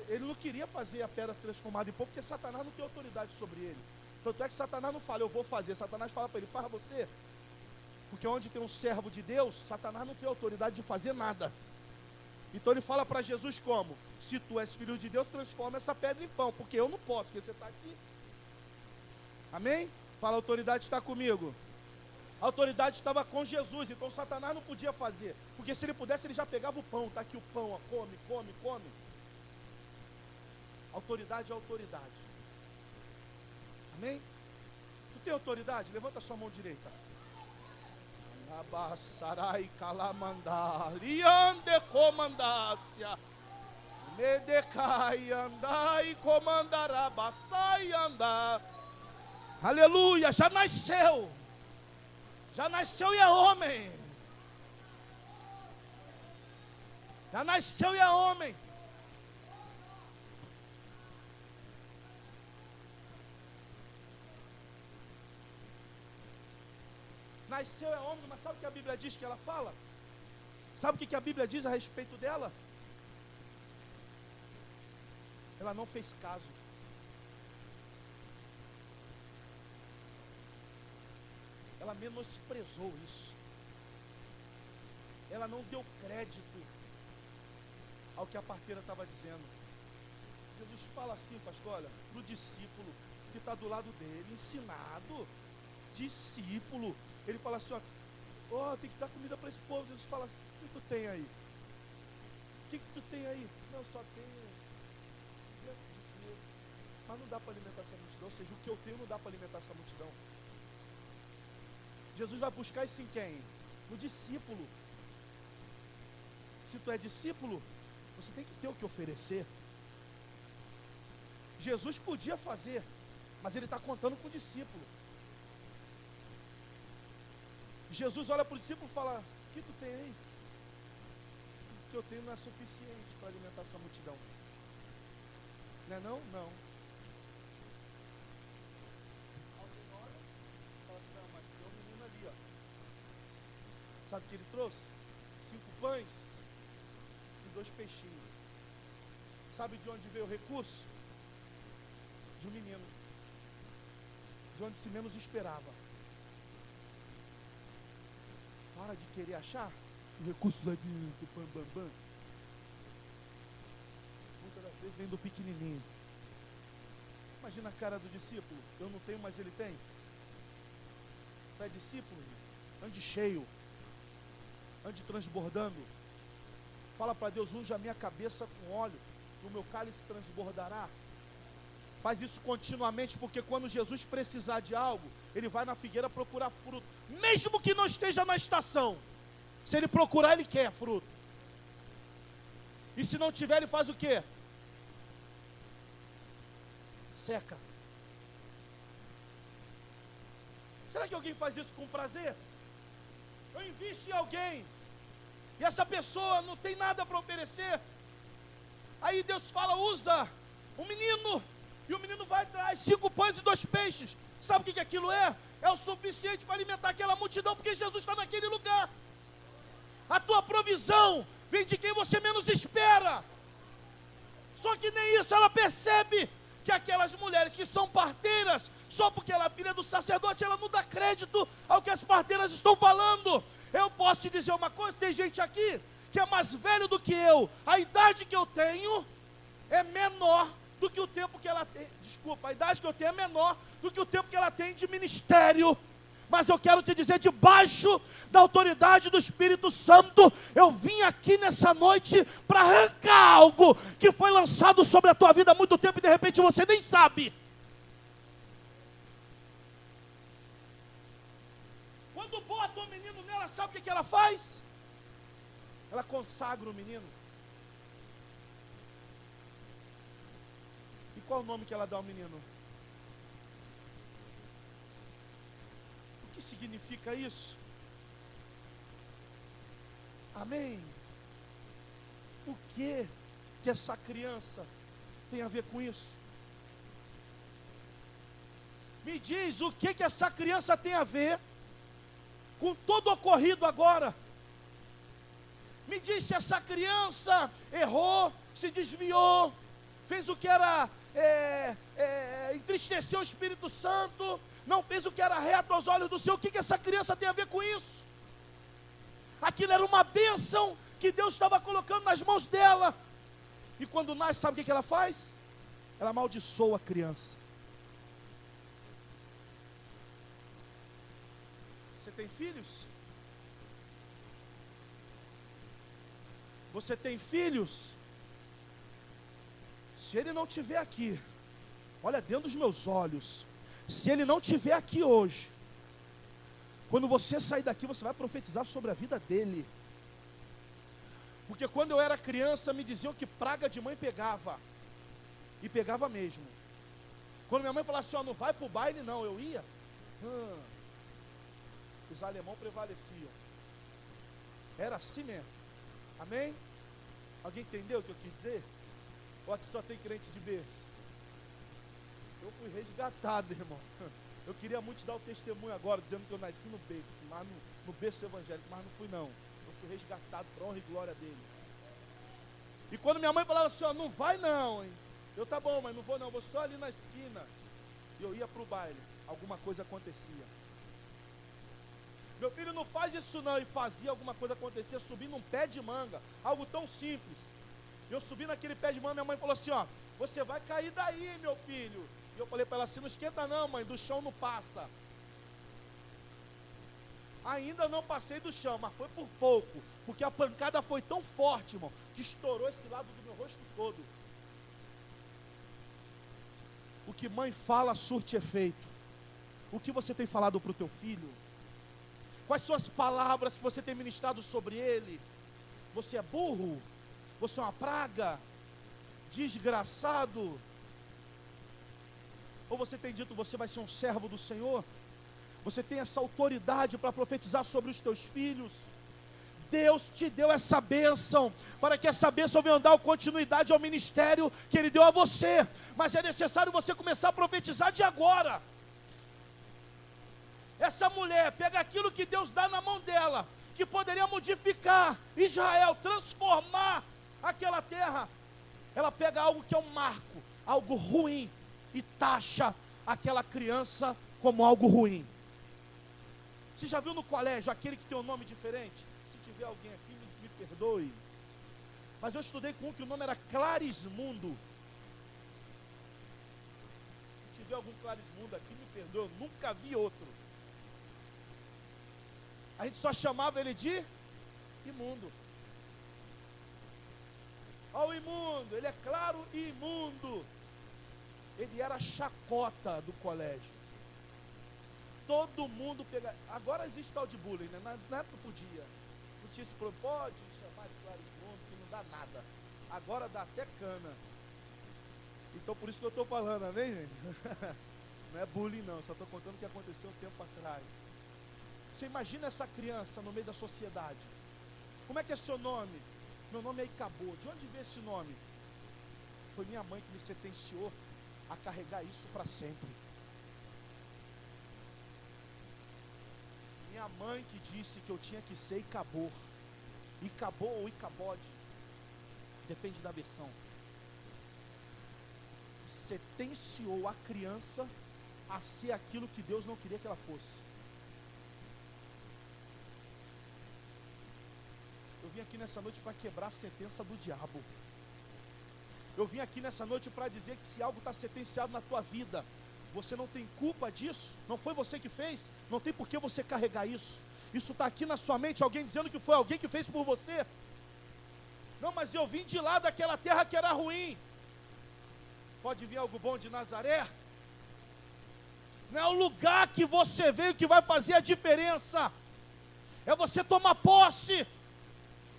ele não queria fazer a pedra transformada em pão, porque Satanás não tem autoridade sobre ele. Tanto é que Satanás não fala: eu vou fazer. Satanás fala para ele: faz você. Porque onde tem um servo de Deus, Satanás não tem autoridade de fazer nada. Então ele fala para Jesus como? Se tu és filho de Deus, transforma essa pedra em pão, porque eu não posso, porque você está aqui. Amém? Fala: a autoridade está comigo. A autoridade estava com Jesus, então Satanás não podia fazer, porque se ele pudesse, ele já pegava o pão. Está aqui o pão, ó, come. Autoridade é autoridade. Amém? Tu tem autoridade? Levanta a sua mão direita. Abassarai calamandá, liande comandácia. Edecai andai, comandará, baçai andar. Aleluia, já nasceu e é homem. Já nasceu e é homem. Nasceu é homem, mas sabe o que a Bíblia diz que ela fala? Sabe o que a Bíblia diz a respeito dela? Ela não fez caso. Ela menosprezou isso. Ela não deu crédito ao que a parteira estava dizendo. Jesus fala assim, pastor, olha, para o discípulo que está do lado dele, ensinado, discípulo, ele fala assim, ó, tem que dar comida para esse povo. Jesus fala assim, o que tu tem aí? O que tu tem aí? Não, só tenho. Mas não dá para alimentar essa multidão, ou seja, o que eu tenho não dá para alimentar essa multidão. Jesus vai buscar isso em quem? No discípulo. Se tu é discípulo, você tem que ter o que oferecer. Jesus podia fazer, mas ele está contando com o discípulo. Jesus olha para o discípulo e fala, o que tu tem aí? O que eu tenho não é suficiente para alimentar essa multidão. Não é não? Não. Alguém olha e fala assim, não, mas tem um menino ali, ó. Sabe o que ele trouxe? 5 pães e 2 peixinhos. Sabe de onde veio o recurso? De um menino. De onde se menos esperava. Para de querer achar o recurso lá do pam, bam, bam. Muitas das vezes vem do pequenininho. Imagina a cara do discípulo. Eu não tenho, mas ele tem. Tu é discípulo? Ande cheio. Ande transbordando. Fala para Deus, unja a minha cabeça com óleo, e o meu cálice transbordará. Faz isso continuamente, porque quando Jesus precisar de algo, ele vai na figueira procurar fruto, mesmo que não esteja na estação. Se ele procurar, ele quer fruto. E se não tiver, ele faz o quê? Seca. Será que alguém faz isso com prazer? Eu invisto em alguém e essa pessoa não tem nada para oferecer. Aí Deus fala, usa um menino. E o menino vai atrás, 5 pães e 2 peixes. Sabe o que aquilo é? É o suficiente para alimentar aquela multidão, porque Jesus está naquele lugar. A tua provisão vem de quem você menos espera. Só que nem isso, ela percebe que aquelas mulheres que são parteiras, só porque ela é filha do sacerdote, ela não dá crédito ao que as parteiras estão falando. Eu posso te dizer uma coisa, tem gente aqui que é mais velho do que eu. A idade que eu tenho é menor do que o tempo que ela tem, a idade que eu tenho é menor do que o tempo que ela tem de ministério. Mas eu quero te dizer, debaixo da autoridade do Espírito Santo, eu vim aqui nessa noite para arrancar algo que foi lançado sobre a tua vida há muito tempo e de repente você nem sabe. Quando bota o menino nela, sabe o que ela faz? Ela consagra o menino. E qual o nome que ela dá ao menino? O que significa isso? Amém? O que essa criança tem a ver com isso? Me diz o que essa criança tem a ver com todo o ocorrido agora. Me diz se essa criança errou, se desviou, fez o que era, entristeceu o Espírito Santo, não fez o que era reto aos olhos do Senhor. O que essa criança tem a ver com isso? Aquilo era uma bênção que Deus estava colocando nas mãos dela. E quando nasce, sabe o que ela faz? Ela amaldiçoa a criança. Você tem filhos? Você tem filhos? Se ele não estiver aqui, olha dentro dos meus olhos, se ele não estiver aqui hoje, quando você sair daqui, você vai profetizar sobre a vida dele. Porque quando eu era criança, me diziam que praga de mãe pegava. E pegava mesmo. Quando minha mãe falava assim, ó, não vai para o baile, não, eu ia. Os alemãos prevaleciam. Era assim mesmo. Amém? Alguém entendeu o que eu quis dizer? Ou aqui só tem crente de berço? Eu fui resgatado, irmão. Eu queria muito dar o testemunho agora, dizendo que eu nasci no berço, mas no berço evangélico, mas não fui não. Eu fui resgatado para honra e glória dele. E quando minha mãe falava assim, ó, não vai não, hein? Eu, tá bom, mas não vou não, vou só ali na esquina. E eu ia para o baile, alguma coisa acontecia. Meu filho, não faz isso não, e fazia, alguma coisa acontecia, subindo um pé de manga, algo tão simples. Eu subi naquele pé de manga, minha mãe falou assim, ó, você vai cair daí, meu filho. E eu falei para ela assim, não esquenta não, mãe, do chão não passa. Ainda não passei do chão, mas foi por pouco, porque a pancada foi tão forte, irmão, que estourou esse lado do meu rosto todo. O que mãe fala surte efeito. O que você tem falado para o teu filho? Quais são as palavras que você tem ministrado sobre ele? Você é burro? Você é uma praga? Desgraçado? Ou você tem dito, você vai ser um servo do Senhor? Você tem essa autoridade para profetizar sobre os teus filhos? Deus te deu essa bênção, para que essa bênção venha dar continuidade ao ministério que Ele deu a você. Mas é necessário você começar a profetizar de agora. Essa mulher pega aquilo que Deus dá na mão dela, que poderia modificar Israel, transformar aquela terra. Ela pega algo que é um marco, algo ruim, e taxa aquela criança como algo ruim. Você já viu no colégio aquele que tem um nome diferente? Se tiver alguém aqui, me perdoe. Mas eu estudei com um que o nome era Clarismundo. Se tiver algum Clarismundo aqui, me perdoe, eu nunca vi outro. A gente só chamava ele de imundo. Olha o imundo, ele é claro e imundo. Ele era a chacota do colégio. Todo mundo pega. Agora existe tal de bullying, né? Na época podia. Não tinha esse problema. Pode chamar de Clarismundo, que não dá nada. Agora dá até cana. Então por isso que eu estou falando, amém, gente? Não é bullying não, só estou contando o que aconteceu um tempo atrás. Você imagina essa criança no meio da sociedade. Como é que é seu nome? Meu nome é Icabô. De onde veio esse nome? Foi minha mãe que me sentenciou a carregar isso para sempre. Minha mãe que disse que eu tinha que ser Icabô. Icabô ou Icabode, depende da versão. Sentenciou a criança a ser aquilo que Deus não queria que ela fosse. Eu vim aqui nessa noite para quebrar a sentença do diabo. Eu vim aqui nessa noite para dizer que se algo está sentenciado na tua vida, você não tem culpa disso, não foi você que fez, não tem por que você carregar isso. Isso está aqui na sua mente, alguém dizendo que foi alguém que fez por você. Não, mas eu vim de lá daquela terra que era ruim. Pode vir algo bom de Nazaré? Não é o lugar que você veio que vai fazer a diferença. É você tomar posse.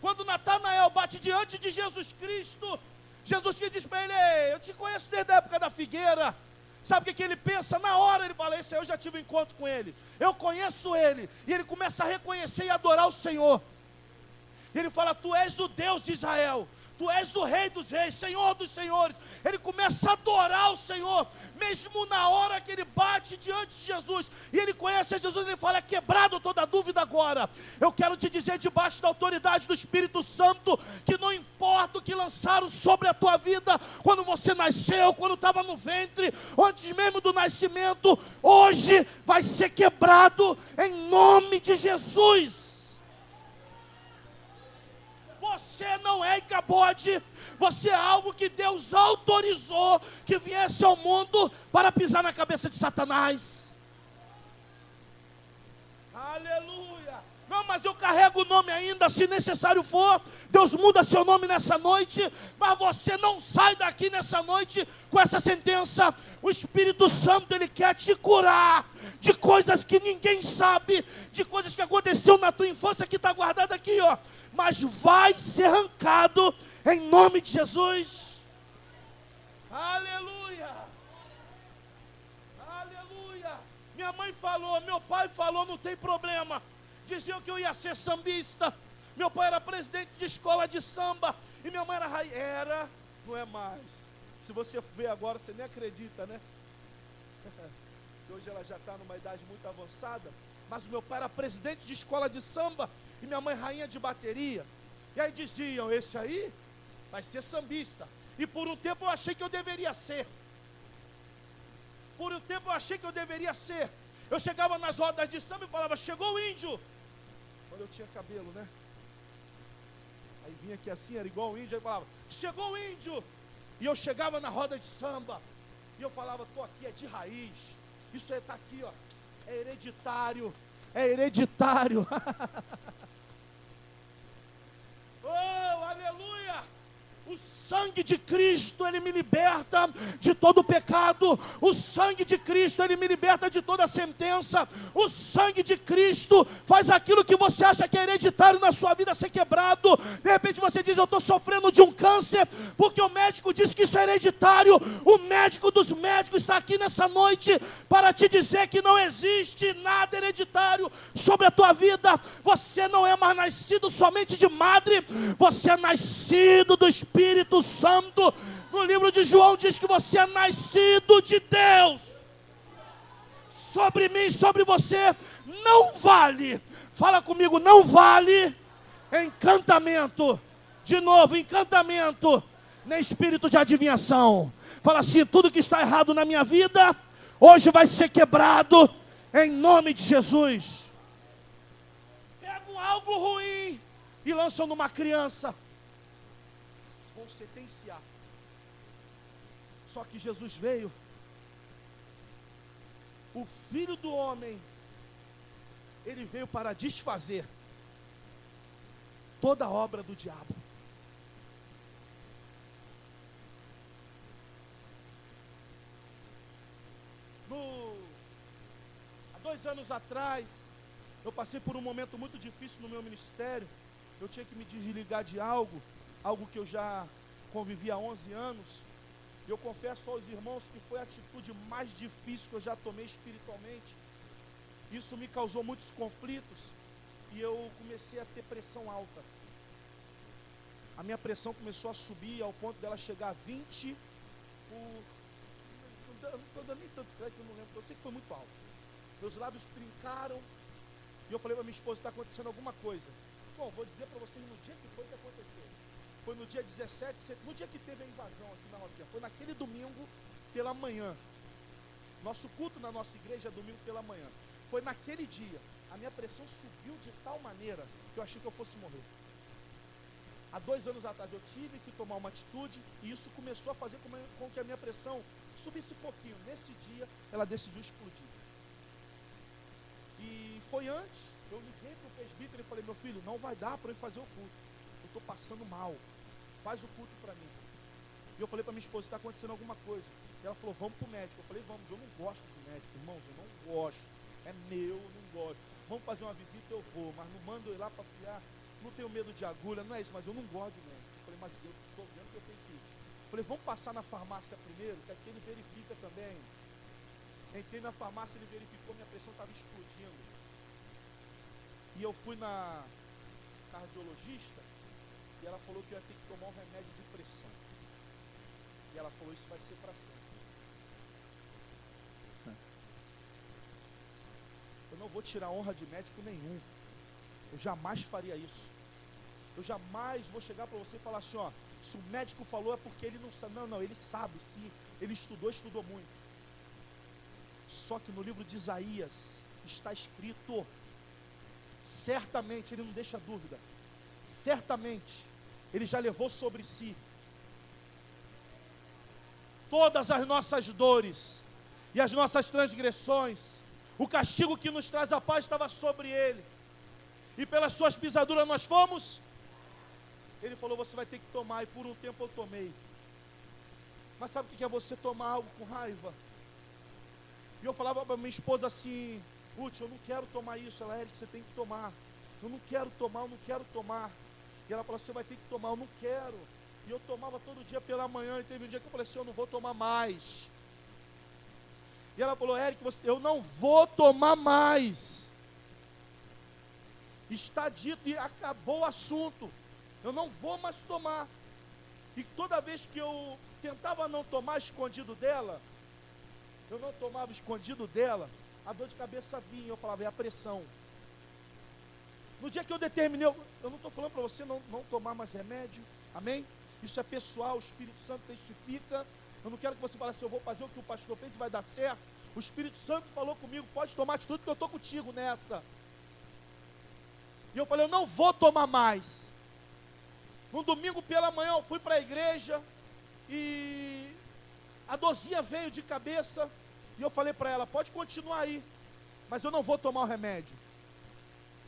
Quando Natanael bate diante de Jesus Cristo, Jesus Cristo diz para ele, ei, eu te conheço desde a época da figueira. Sabe o que ele pensa? Na hora ele fala, esse aí eu já tive um encontro com ele, eu conheço ele. E ele começa a reconhecer e adorar o Senhor. E ele fala, tu és o Deus de Israel, tu és o Rei dos Reis, Senhor dos Senhores. Ele começa a adorar o Senhor, mesmo na hora que ele bate diante de Jesus, e ele conhece a Jesus, ele fala, é quebrado toda dúvida agora. Eu quero te dizer, debaixo da autoridade do Espírito Santo, que não importa o que lançaram sobre a tua vida, quando você nasceu, quando estava no ventre, antes mesmo do nascimento, hoje vai ser quebrado, em nome de Jesus. Você não é Icabode, você é algo que Deus autorizou que viesse ao mundo para pisar na cabeça de Satanás. Aleluia! Não, mas eu carrego o nome ainda, se necessário for. Deus muda seu nome nessa noite, mas você não sai daqui nessa noite com essa sentença. O Espírito Santo, ele quer te curar de coisas que ninguém sabe, de coisas que aconteceu na tua infância, que está guardada aqui, ó. Mas vai ser arrancado em nome de Jesus. Aleluia. Aleluia. Minha mãe falou, meu pai falou, não tem problema. Diziam que eu ia ser sambista. Meu pai era presidente de escola de samba. E minha mãe era rainha. Era, não é mais. Se você ver agora, você nem acredita, né? Hoje ela já está numa idade muito avançada. Mas o meu pai era presidente de escola de samba. E minha mãe rainha de bateria. E aí diziam, esse aí vai ser sambista. E por um tempo eu achei que eu deveria ser. Por um tempo eu achei que eu deveria ser. Eu chegava nas rodas de samba e falava, chegou o índio. Quando eu tinha cabelo, né? Aí vinha aqui assim, era igual o índio. Aí falava, chegou o índio. E eu chegava na roda de samba. E eu falava, tô aqui, é de raiz. Isso aí está aqui, ó. É hereditário. É hereditário. Oh, aleluia. O sangue de Cristo, ele me liberta de todo pecado. O sangue de Cristo, ele me liberta de toda sentença. O sangue de Cristo faz aquilo que você acha que é hereditário na sua vida ser quebrado. De repente você diz, eu estou sofrendo de um câncer, porque o médico disse que isso é hereditário. O médico dos médicos está aqui nessa noite para te dizer que não existe nada hereditário sobre a tua vida. Você não é mais nascido somente de madre, você é nascido do Espírito Santo. No livro de João diz que você é nascido de Deus. Sobre mim, sobre você, não vale, fala comigo, não vale encantamento. De novo, encantamento, nem espírito de adivinhação. Fala assim, tudo que está errado na minha vida, hoje vai ser quebrado, em nome de Jesus. Pegam algo ruim e lançam numa criança. Vão sentenciar. Só que Jesus veio, o Filho do Homem, ele veio para desfazer toda a obra do diabo. Há 2 anos atrás, eu passei por um momento muito difícil no meu ministério. Eu tinha que me desligar de algo que eu já convivia há 11 anos. E eu confesso aos irmãos que foi a atitude mais difícil que eu já tomei espiritualmente. Isso me causou muitos conflitos e eu comecei a ter pressão alta. A minha pressão começou a subir ao ponto dela chegar a 20 não estou dando nem tanto crédito, eu não lembro, eu sei que foi muito alto. Meus lábios trincaram e eu falei para minha esposa, está acontecendo alguma coisa. Bom, vou dizer para vocês no dia que foi que aconteceu. Foi no dia 17, no dia que teve a invasão aqui na Rocinha. Foi naquele domingo pela manhã. Nosso culto na nossa igreja é domingo pela manhã. Foi naquele dia. A minha pressão subiu de tal maneira que eu achei que eu fosse morrer. Há 2 anos atrás eu tive que tomar uma atitude e isso começou a fazer com que a minha pressão subisse um pouquinho. Nesse dia, ela decidiu explodir. E foi antes, eu liguei para o presbítero e falei, meu filho, não vai dar para eu fazer o culto. Eu estou passando mal. Faz o culto para mim. E eu falei para minha esposa, está acontecendo alguma coisa. E ela falou, vamos para o médico. Eu falei, vamos, eu não gosto do médico, irmãos, eu não gosto. É meu, eu não gosto. Vamos fazer uma visita, eu vou, mas não mando eu ir lá para fiar. Não tenho medo de agulha, não é isso, mas eu não gosto de médico. Eu falei, mas eu estou vendo que eu tenho que ir. Eu falei, vamos passar na farmácia primeiro, que aqui ele verifica também. Entrei na farmácia, ele verificou, minha pressão estava explodindo. E eu fui na cardiologista, e ela falou que eu ia ter que tomar um remédio de pressão. E ela falou, isso vai ser para sempre. Eu não vou tirar honra de médico nenhum. Eu jamais faria isso. Eu jamais vou chegar para você e falar assim, ó, se o médico falou é porque ele não sabe. Não, ele sabe sim. Ele estudou muito. Só que no livro de Isaías está escrito, certamente, ele não deixa dúvida, certamente, ele já levou sobre si todas as nossas dores e as nossas transgressões. O castigo que nos traz a paz estava sobre ele. e pelas suas pisaduras nós fomos. Ele falou, você vai ter que tomar, e por um tempo eu tomei. Mas sabe o que é você tomar algo com raiva? E eu falava para minha esposa assim, Ruth, eu não quero tomar isso. Ela, Eric, você tem que tomar. Eu não quero tomar. E ela falou, você vai ter que tomar, eu não quero. E eu tomava todo dia pela manhã, e teve um dia que eu falei assim, eu não vou tomar mais. E ela falou, Eric, eu não vou tomar mais. Está dito e acabou o assunto. Eu não vou mais tomar. E toda vez que eu tentava não tomar escondido dela, a dor de cabeça vinha, eu falava, é a pressão. No dia que eu determinei, eu não estou falando para você não tomar mais remédio, amém? Isso é pessoal, o Espírito Santo testifica. Eu não quero que você fale assim, eu vou fazer o que o pastor fez e vai dar certo. O Espírito Santo falou comigo, pode tomar atitude, porque eu estou contigo nessa. E eu falei, eu não vou tomar mais. No domingo pela manhã eu fui para a igreja, e a dorzinha veio de cabeça, e eu falei para ela, pode continuar aí, mas eu não vou tomar o remédio.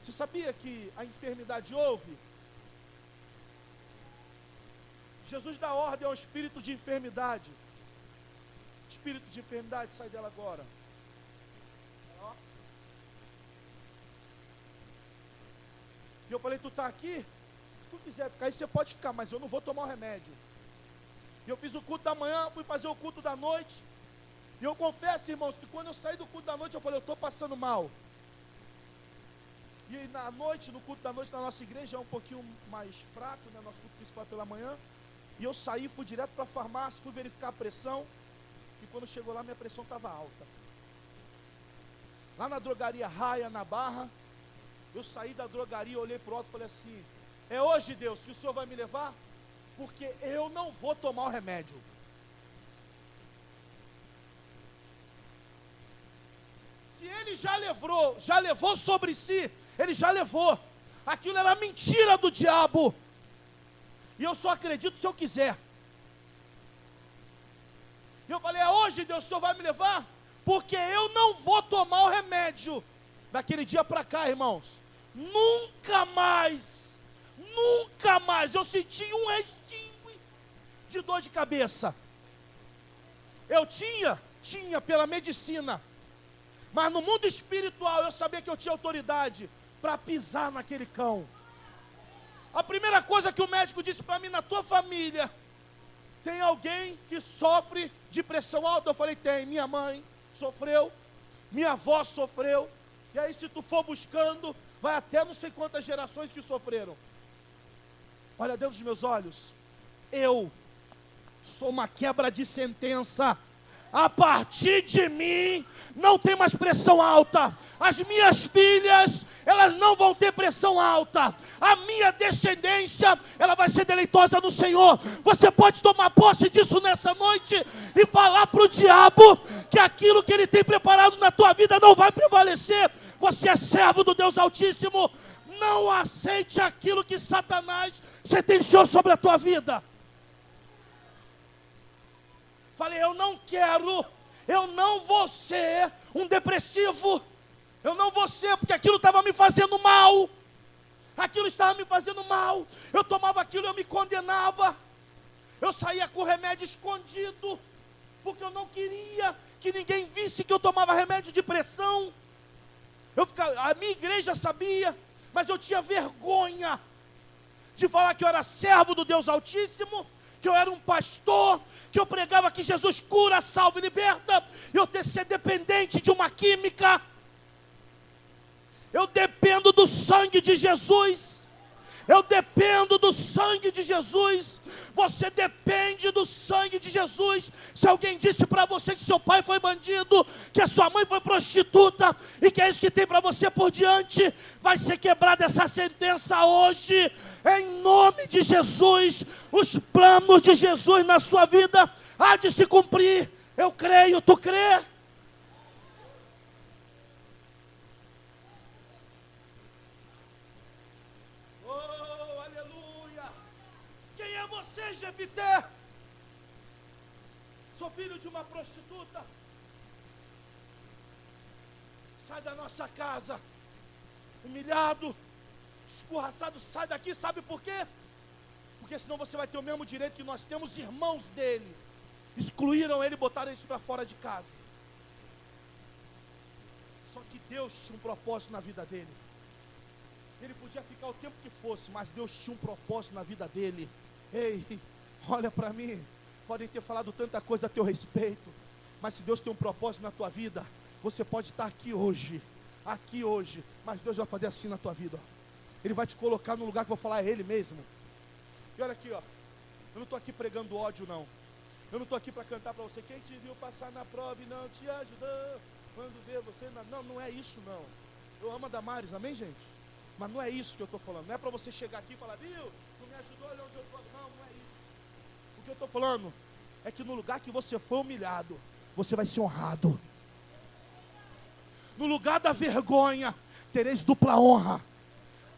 Você sabia que a enfermidade houve? Jesus dá ordem ao espírito de enfermidade. Espírito de enfermidade, sai dela agora. Ó. E eu falei, tu está aqui? Se tu quiser ficar aí, você pode ficar, mas eu não vou tomar o remédio. E eu fiz o culto da manhã, fui fazer o culto da noite. E eu confesso, irmãos, que quando eu saí do culto da noite, eu falei, eu estou passando mal. E na noite, no culto da noite, na nossa igreja é um pouquinho mais fraco, né? Nosso culto principal pela manhã. E eu saí, fui direto para a farmácia, fui verificar a pressão. E quando chegou lá, minha pressão estava alta. Lá na drogaria Raia, na Barra, eu saí da drogaria, olhei para o alto e falei assim, é hoje, Deus, que o Senhor vai me levar? Porque eu não vou tomar o remédio. Se ele já levou sobre si, ele já levou. Aquilo era mentira do diabo. E eu só acredito se eu quiser. E eu falei, é hoje, Deus, o Senhor vai me levar? Porque eu não vou tomar o remédio. Daquele dia para cá, irmãos, nunca mais eu senti um restinho de dor de cabeça. Eu tinha pela medicina, mas no mundo espiritual eu sabia que eu tinha autoridade para pisar naquele cão. A primeira coisa que o médico disse para mim, na tua família tem alguém que sofre de pressão alta? Eu falei, tem. Minha mãe sofreu, minha avó sofreu, e aí se tu for buscando, vai até não sei quantas gerações que sofreram. Olha dentro dos meus olhos, eu sou uma quebra de sentença. A partir de mim, não tem mais pressão alta. As minhas filhas, elas não vão ter pressão alta. A minha descendência, ela vai ser deleitosa no Senhor. Você pode tomar posse disso nessa noite e falar para o diabo que aquilo que ele tem preparado na tua vida não vai prevalecer. Você é servo do Deus Altíssimo. Não aceite aquilo que Satanás sentenciou sobre a tua vida. Falei, eu não vou ser um depressivo, eu não vou ser, porque aquilo estava me fazendo mal, eu tomava aquilo, eu me condenava, eu saía com remédio escondido, porque eu não queria que ninguém visse que eu tomava remédio de pressão. A minha igreja sabia, mas eu tinha vergonha de falar que eu era servo do Deus Altíssimo, que eu era um pastor, que eu pregava que Jesus cura, salva e liberta, eu ter ser dependente de uma química. Eu dependo do sangue de Jesus. Eu dependo do sangue de Jesus. Você depende do sangue de Jesus. Se alguém disse para você que seu pai foi bandido, que a sua mãe foi prostituta, e que é isso que tem para você por diante, vai ser quebrada essa sentença hoje, em nome de Jesus. Os planos de Jesus na sua vida há de se cumprir. Eu creio, tu crê? Jefité, sou filho de uma prostituta, sai da nossa casa, humilhado, escorraçado, sai daqui, sabe por quê? Porque senão você vai ter o mesmo direito que nós temos, irmãos dele. Excluíram ele e botaram isso para fora de casa. Só que Deus tinha um propósito na vida dele. Ele podia ficar o tempo que fosse, mas Deus tinha um propósito na vida dele. Ei, olha para mim. Podem ter falado tanta coisa a teu respeito, mas se Deus tem um propósito na tua vida, você pode estar aqui hoje, mas Deus vai fazer assim na tua vida, ó. Ele vai te colocar no lugar que eu vou falar, é Ele mesmo. E olha aqui, ó, eu não estou aqui pregando ódio, não. Eu não estou aqui para cantar para você, quem te viu passar na prova e não te ajudou, quando vê você, não é isso não. Eu amo a Damares, amém, gente? Mas não é isso que eu estou falando, não é para você chegar aqui e falar, viu, não me ajudou, olha onde eu estou, não é isso. O que eu estou falando é que no lugar que você foi humilhado, você vai ser honrado. No lugar da vergonha, tereis dupla honra.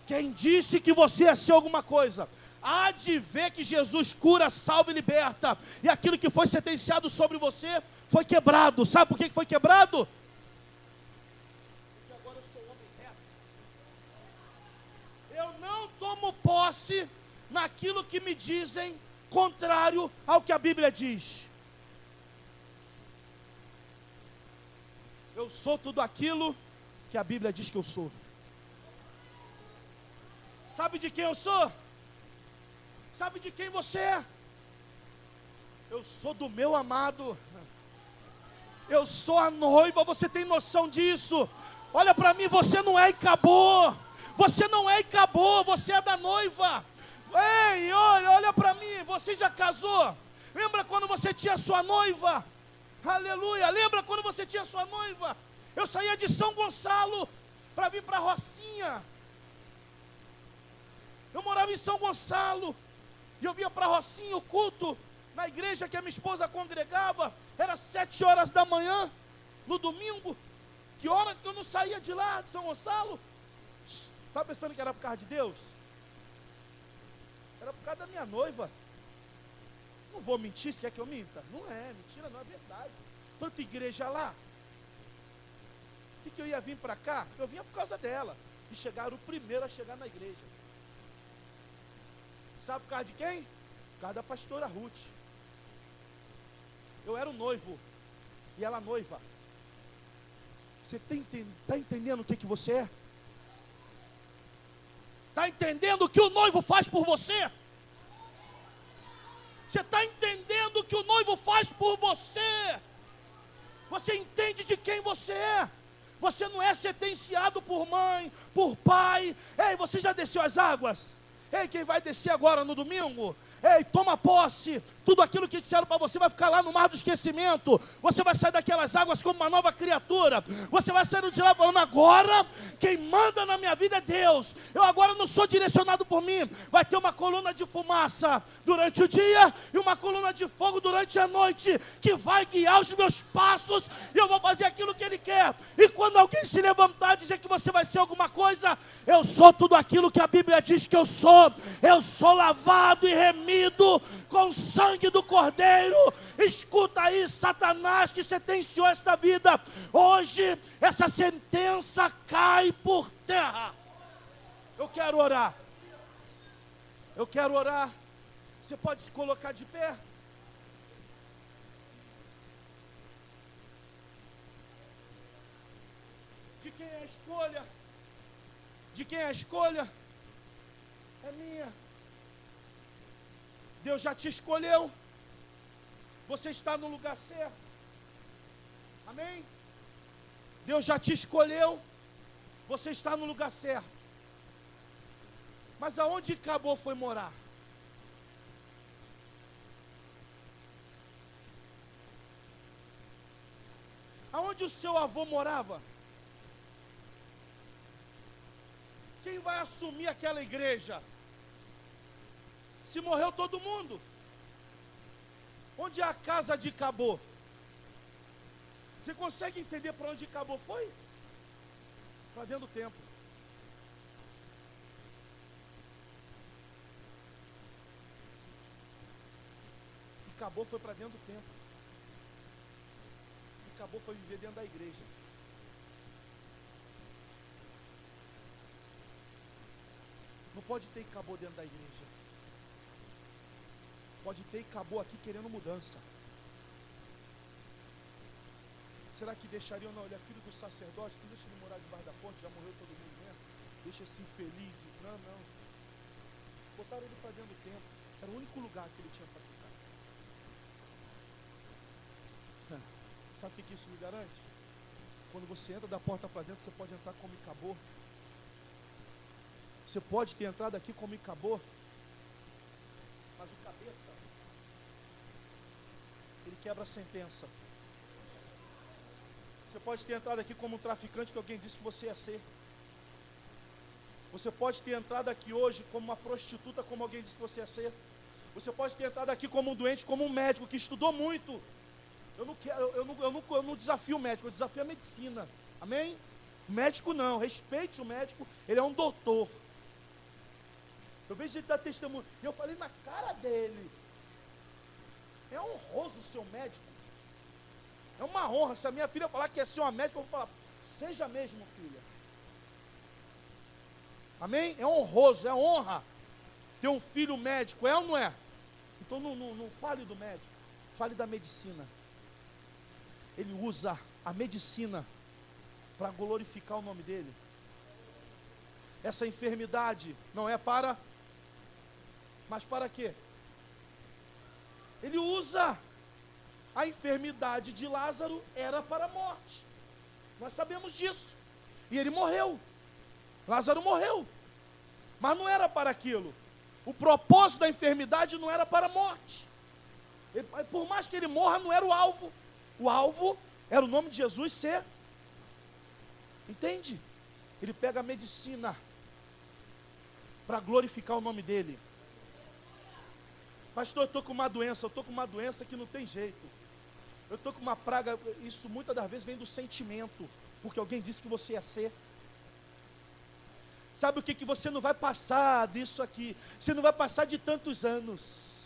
Quem disse que você ia ser alguma coisa, há de ver que Jesus cura, salva e liberta. E aquilo que foi sentenciado sobre você, foi quebrado. Sabe por que foi quebrado? Porque agora eu sou homem reto. Eu não tomo posse naquilo que me dizem contrário ao que a Bíblia diz. Eu sou tudo aquilo que a Bíblia diz que eu sou. Sabe de quem eu sou? Sabe de quem você é? Eu sou do meu amado. Eu sou a noiva, você tem noção disso? Olha para mim, você não é e acabou. Você não é e acabou, você é da noiva. Ei, olha para mim, você já casou? Lembra quando você tinha sua noiva? Aleluia, lembra quando você tinha sua noiva? Eu saía de São Gonçalo para vir para Rocinha. Eu morava em São Gonçalo e eu vinha para Rocinha, o culto na igreja que a minha esposa congregava era 7 horas da manhã no domingo. Que horas que eu não saía de lá, de São Gonçalo? Está pensando que era por causa de Deus? Era por causa da minha noiva. Não vou mentir, se quer que eu minta? Não é, mentira não, é verdade. Tanta igreja lá. E que eu ia vir para cá? Eu vinha por causa dela. E chegaram o primeiro a chegar na igreja. Sabe por causa de quem? Por causa da pastora Ruth. Eu era o noivo e ela a noiva. Você está entendendo o que você é? Está entendendo o que o noivo faz por você? Você está entendendo o que o noivo faz por você? Você entende de quem você é? Você não é sentenciado por mãe, por pai. Ei, você já desceu as águas? Ei, quem vai descer agora no domingo? Ei, toma posse. Tudo aquilo que disseram para você vai ficar lá no mar do esquecimento. Você vai sair daquelas águas como uma nova criatura. Você vai sair de lá falando, agora quem manda na minha vida é Deus. Eu agora não sou direcionado por mim. Vai ter uma coluna de fumaça durante o dia e uma coluna de fogo durante a noite, que vai guiar os meus passos, e eu vou fazer aquilo que Ele quer. E quando alguém se levantar e dizer que você vai ser alguma coisa, eu sou tudo aquilo que a Bíblia diz que eu sou. Eu sou lavado e remido com o sangue do Cordeiro. Escuta aí, Satanás, que sentenciou esta vida. Hoje, essa sentença cai por terra. Eu quero orar. Eu quero orar. Você pode se colocar de pé? De quem é a escolha? De quem é a escolha? É minha. Deus já te escolheu. Você está no lugar certo. Amém? Deus já te escolheu. Você está no lugar certo. Mas aonde Acabou foi morar? Aonde o seu avô morava? Quem vai assumir aquela igreja? Se morreu todo mundo. Onde é a casa de Acabou? Você consegue entender para onde Acabou foi? Para dentro do templo. Acabou foi para dentro do templo. Acabou foi viver dentro da igreja. pode ter acabou dentro da igreja. Pode ter acabou aqui querendo mudança. Será que deixariam? Não, ele é filho do sacerdote, não deixa ele morar debaixo da ponte, já morreu todo mundo mesmo. Deixa esse infeliz. Não. Botaram ele para dentro do templo. Era o único lugar que ele tinha para ficar. Sabe o que isso me garante? Quando você entra da porta para dentro, você pode entrar como acabou. Você pode ter entrado aqui como acabou. Mas o cabeça, ele quebra a sentença. Você pode ter entrado aqui como um traficante que alguém disse que você ia ser. Você pode ter entrado aqui hoje como uma prostituta, como alguém disse que você ia ser. Você pode ter entrado aqui como um doente, como um médico que estudou muito. Eu não desafio o médico, eu desafio a medicina. Amém? O médico não, respeite o médico, ele é um doutor. Eu vejo ele dar testemunho, e eu falei na cara dele. É honroso ser um médico. É uma honra. Se a minha filha falar que é ser uma médica, eu vou falar, seja mesmo, filha. Amém? É honroso, é honra ter um filho médico, é ou não é? Então não fale do médico, fale da medicina. Ele usa a medicina para glorificar o nome dele. Essa enfermidade não é para, mas para quê? Ele usa. A enfermidade de Lázaro era para a morte. Nós sabemos disso. E ele morreu. Lázaro morreu. Mas não era para aquilo. O propósito da enfermidade não era para a morte. Por mais que ele morra, não era o alvo. O alvo era o nome de Jesus ser. Entende? Ele pega a medicina para glorificar o nome dele. Pastor, eu estou com uma doença que não tem jeito. Eu estou com uma praga, isso muitas das vezes vem do sentimento, porque alguém disse que você ia ser. Sabe o que você não vai passar disso aqui? Você não vai passar de tantos anos.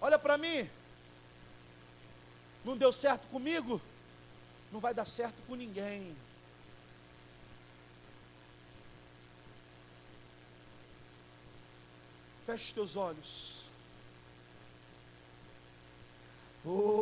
Olha para mim. Não deu certo comigo? Não vai dar certo com ninguém. Feche os teus olhos. Oh.